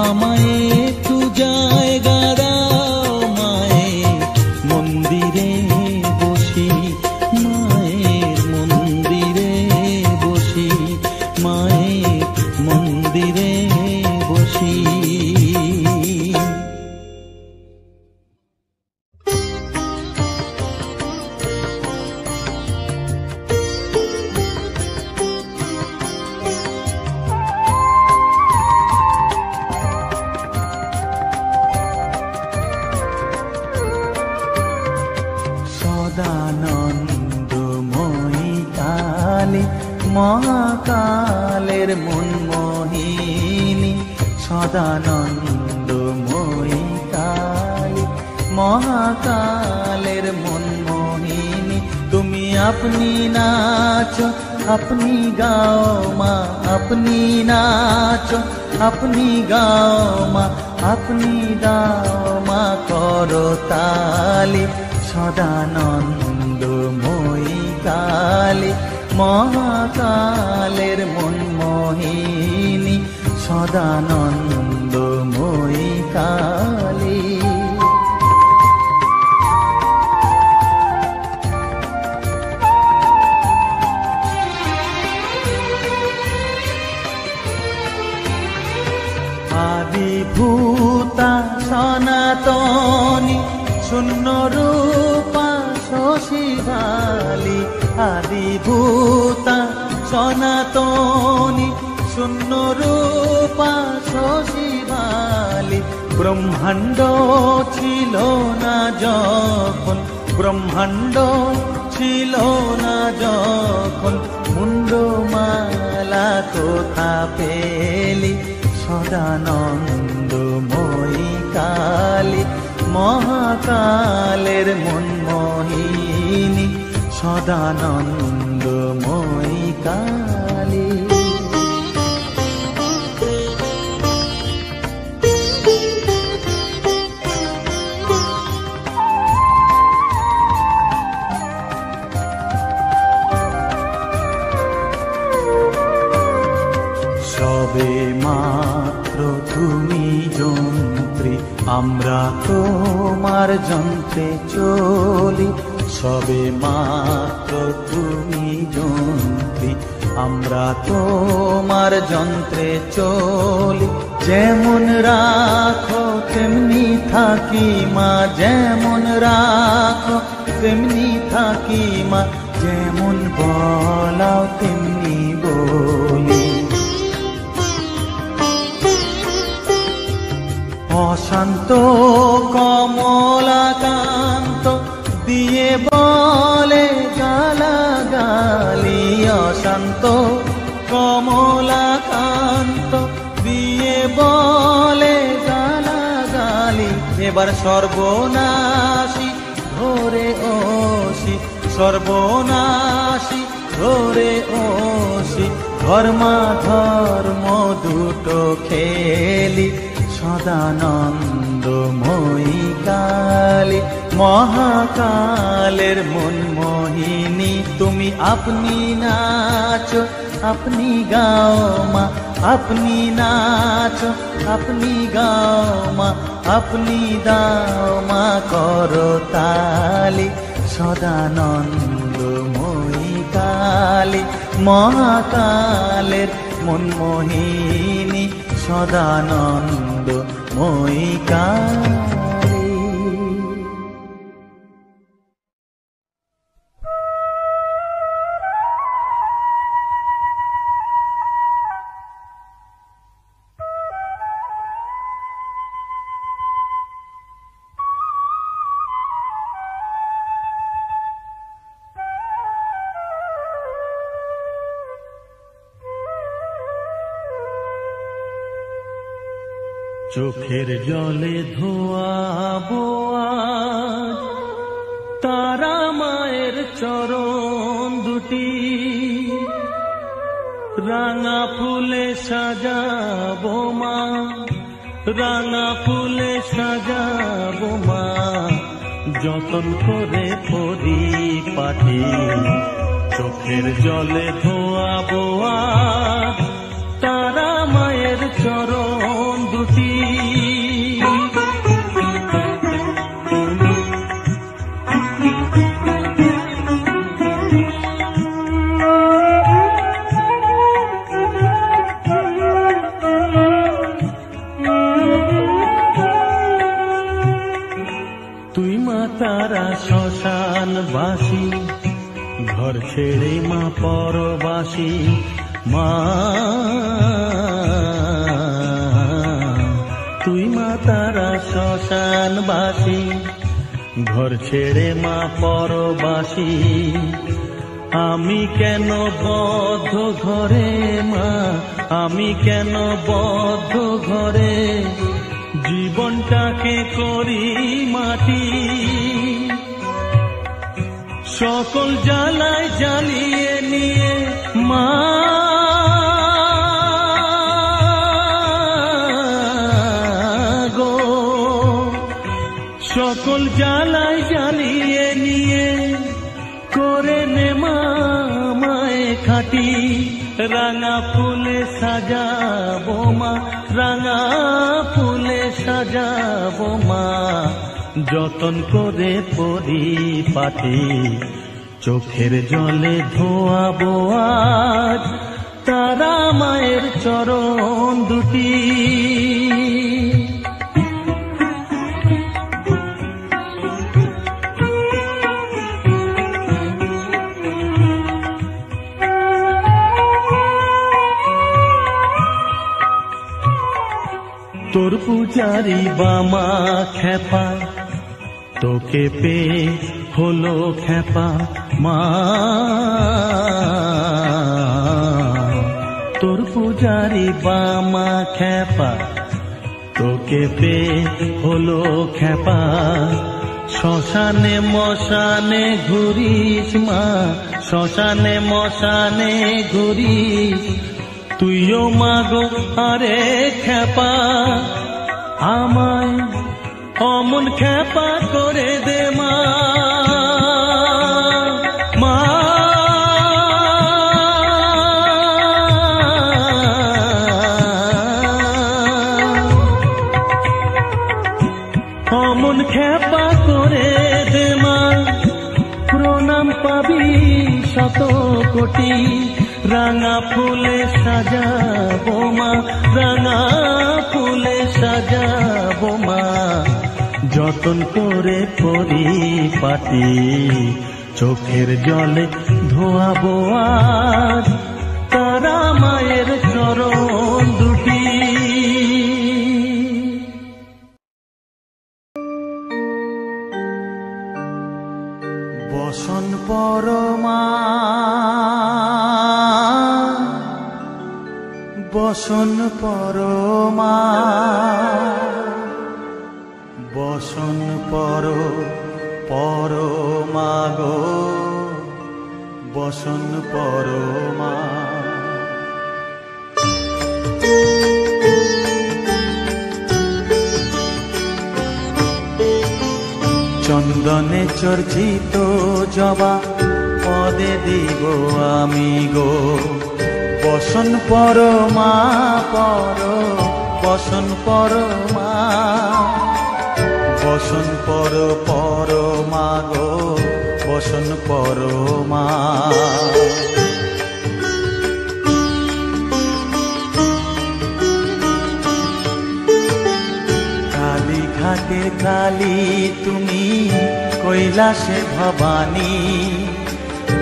আমায় একটু জায়গা দাও, মায়ের মন্দিরে বসি, মায়ের মন্দিরে বসি, মায়ের মন্দিরে বসি। সদানন্দময়ী কালী, মহাকালের মনমোহিনী। সদানন্দময়ী কালী, মহাকালের মনমোহিনী। তুমি আপনি নাচো, আপনি গাও মা, আপনি নাচো, আপনি গাও মা, আপনি গাও মা, করো তালি। সদানন্দময়ী কালী, মহাকালের মনমোহিনী। সদানন্দময়ী কালী। শশীবালি আদিভূতা সনাতনী শূন্য রূপা শশীবালি ব্রহ্মাণ্ড ছিল না যখন ব্রহ্মাণ্ড ছিল না যখন মুন্ডমালা কোথা পেলি সদানন্দময়ী কালী মহাকালের মনমোহিনী সদানন্দময়ী কালী। সবে মাত্র তুমি যন্ত্রী আমরা তোমার যন্ত্রে চলি সবে মাত্র তুমি যন্ত্রী আমরা তোমার যন্ত্রে চলি যেমন রাখো তেমনি থাকি মা যেমন রাখো তেমনি থাকি মা যেমন বলাও তেমনি বলি অশান্ত কমলাকান্ত দিয়ে বলে গালাগালি অশান্ত কমলাকান্ত দিয়ে বলে গালাগালি এবার সর্বনাশী ধরে ওসি সর্বনাশী ধরে ওসি ধর্মাধর্ম দুটো খেলি সদানন্দময়ী কালী মহাকালের মনমোহিনী তুমি আপনি নাচো আপনি গাও মা আপনি নাচো আপনি গাও মা আপনি দাও মা করো তালি সদানন্দময়ী কালী মহাকালের মনমোহিনী সদানন্দময়ী কালী। চোখের জলে ধোয়াবো আজ তারা মায়ের চরণ দুটি রাঙা ফুলে সাজাবো মা রাঙা ফুলে সাজাবো মা যতন করে পরিপাটি চোখের জলে ধোয়াবো আজ তারা মায়ের চরণ দুটি তুই মা তারা শ্মশানবাসী ঘর ছেড়ে মা পরবাসী মা তুই মা তারা শ্মশানবাসী ঘর ছেড়ে মা পরবাসী আমি কেন বদ্ধ ঘরে মা আমি কেন বদ্ধ ঘরে জীবনটাকে করি মাটি সকল জ্বালায় জ্বালিয়ে নিয়ে মা গো সকল জ্বালায় জ্বালিয়ে নিয়ে করে নে মা মায়ে খাটি রাঙা ফুলে সাজাবো মা রাঙা ফুলে সাজাবো মা যতন করে পরিপাটি চোখের জলে ধোয়াবো আজ তারা মায়ের চরণ দুটি তোর পূজারি বামা খেপা, তোকে পে হলো খেপা মা। তোর পূজারি বামা খেপা, তোকে পে হলো খেপা। শ্মশানে মশানে ঘুরিস মা, শ্মশানে মশানে ঘুরিস। তুইও মাগো আরে খেপা, আমায় অমন খেপা করে দে মা। মা অমন খেপা করে দে মা। প্রণাম পাবি শত কোটি, রাঙা ফুলে সাজাবো মা, রাঙা ফুলে সাজাবো মা। যতন করে পরিপাটি, চোখের জলে ধোয়াবো আজ তারা মায়ের চরণ দুটি। বসন পরমা, বসন পরমা, বসন পরমা গো, বসন পরমা। চন্দনে চর্চিত জবা পদে দিব আমি গো, বসন পরমা বসন পরমা। বসন পরমা গো, বসন পরমা। কালী ঘাটে কালী তুমি, কৈলাসে ভবানী,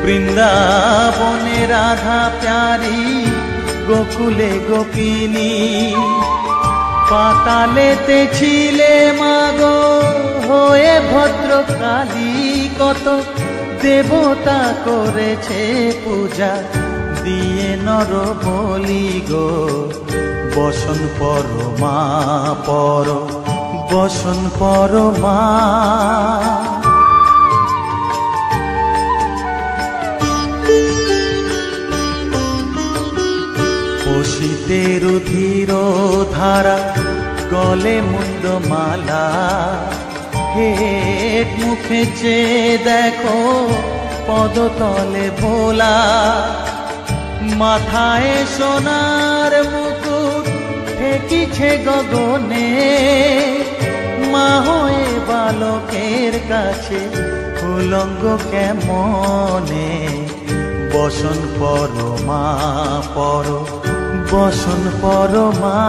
বৃন্দাবনে রাধা প্যারি, গোকুলে গোপিনী। পাতালেতে ছিলে মাগো হয়ে ভদ্রকালী, কত দেবতা করেছে পূজা দিয়ে নর বলি গো। বসন পরমা বসন পরমা। পশিতে রুধির ধারা, গলে মুন্ড মালা। হেট মুখে চেয়ে দেখো পদতলে ভোলা। মাথায় সোনার মুকুট ঠেকিছে গগনে, মা হয়ে বালকের কাছে উলঙ্গ কেমনে। বসন পরমা বসন পরমা।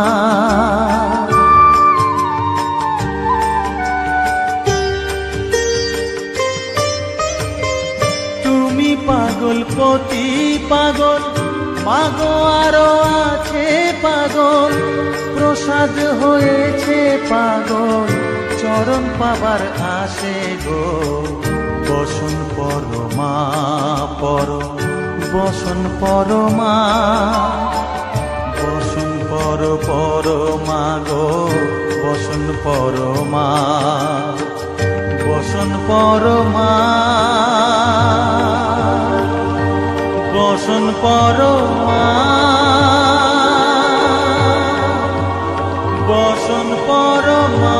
তুমি পাগল পতি পাগল, মাগো আরো আছে পাগল। প্রসাদ হয়েছে পাগল, চরণ পাবার আসে গো। বসন পরমা বসন পরমা। বসন পরমা গো, বসন পরমা। বসন পরমা বসন পরমা। বসন পরমা।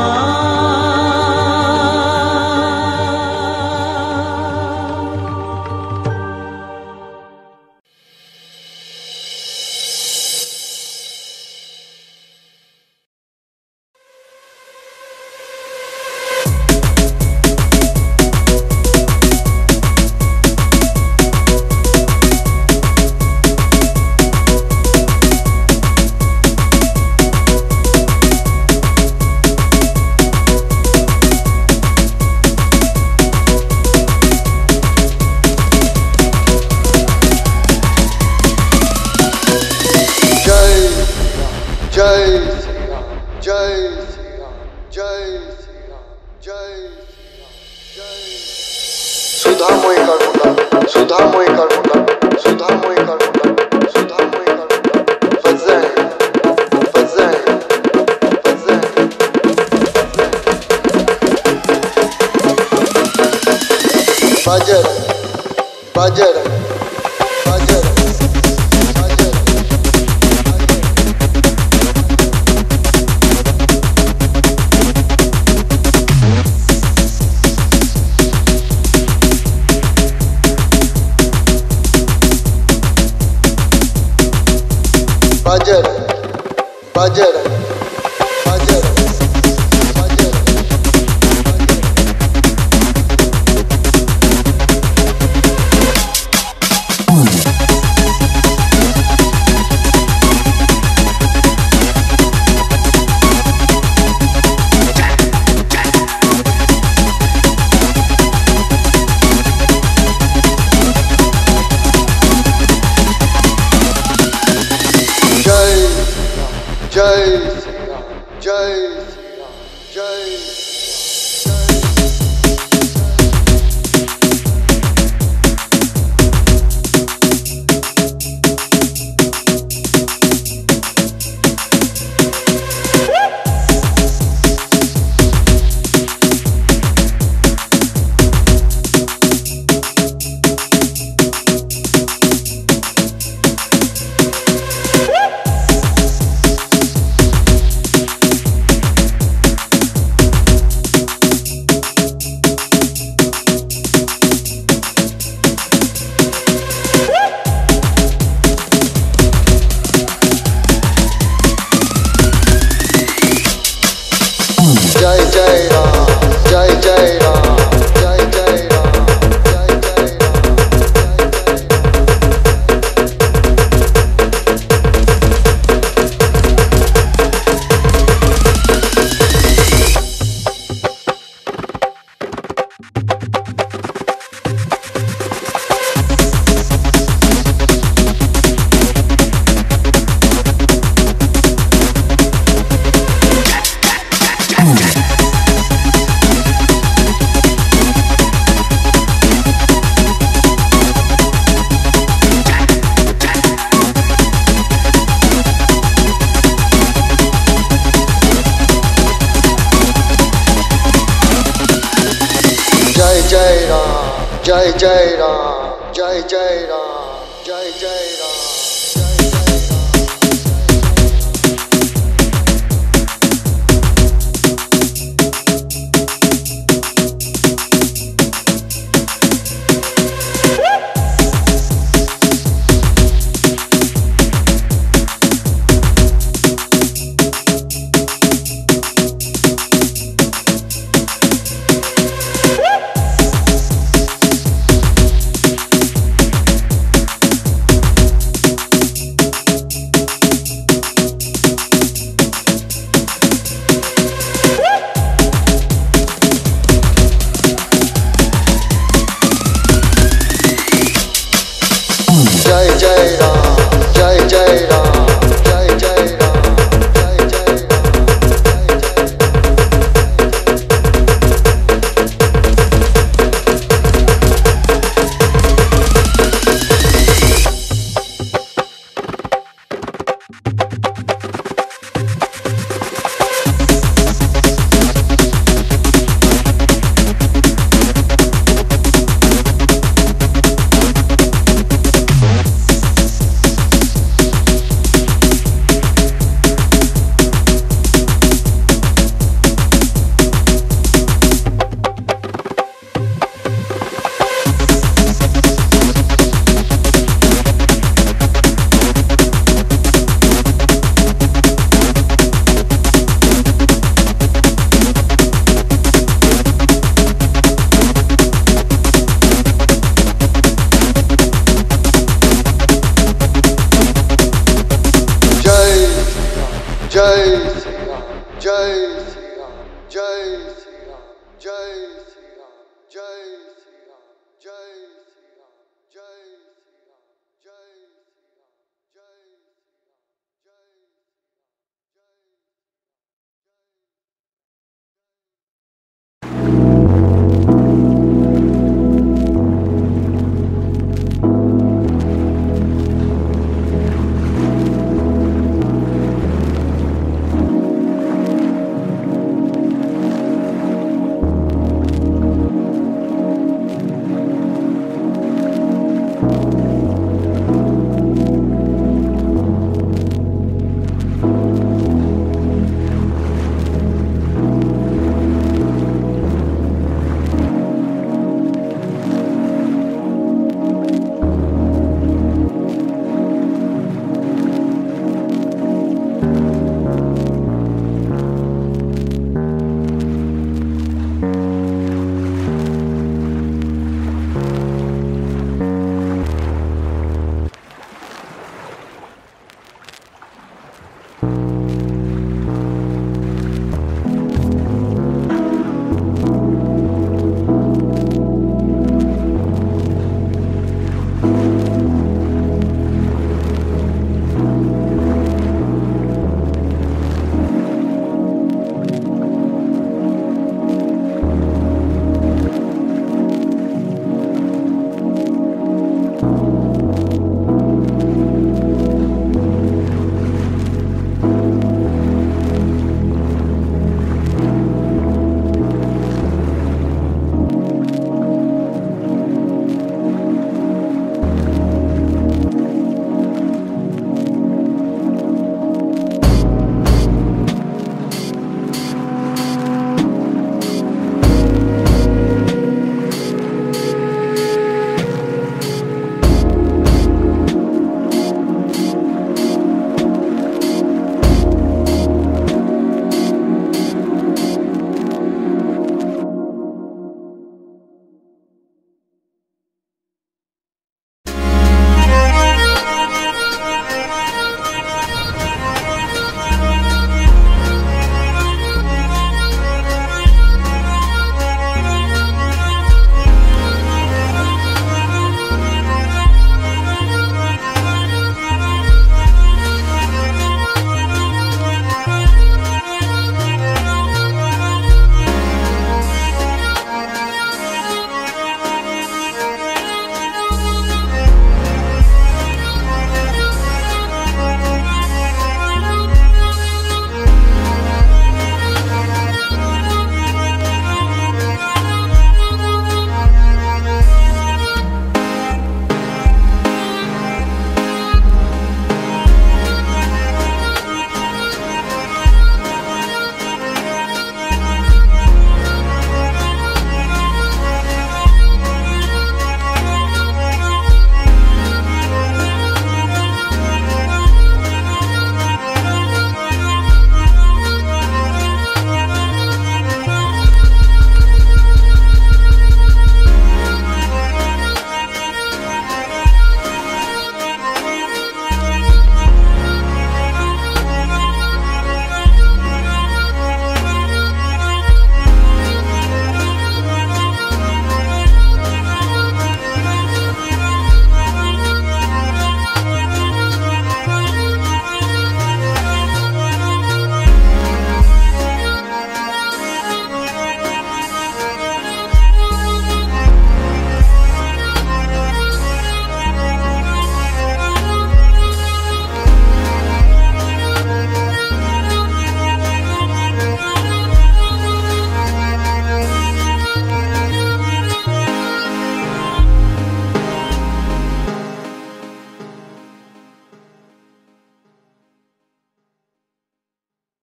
सुधामय कर्मकांड सुधामय कर्मकांड सुधामय कर्मकांड सुधामय कर्मकांड फजैन फजैन फजैन फजर फजर फजर Fajar, Fajar, Fajar, Fajar. Jai Shri Ram, Jai Shri Ram, Jai Shri Ram. Jai Jai Ram, Jai Jai Ram, Jai Jai Ram, Jai Jai Ram, Jai Jai Ram, Jai Jai Ram, Jai Jai Ram. Jai Jai Ram, Jai Jai Ram, Jai Jai Ram, Jai Jai Jai Shri Ram, Jai Shri Ram, Jai Shri Ram, Jai Shri Ram.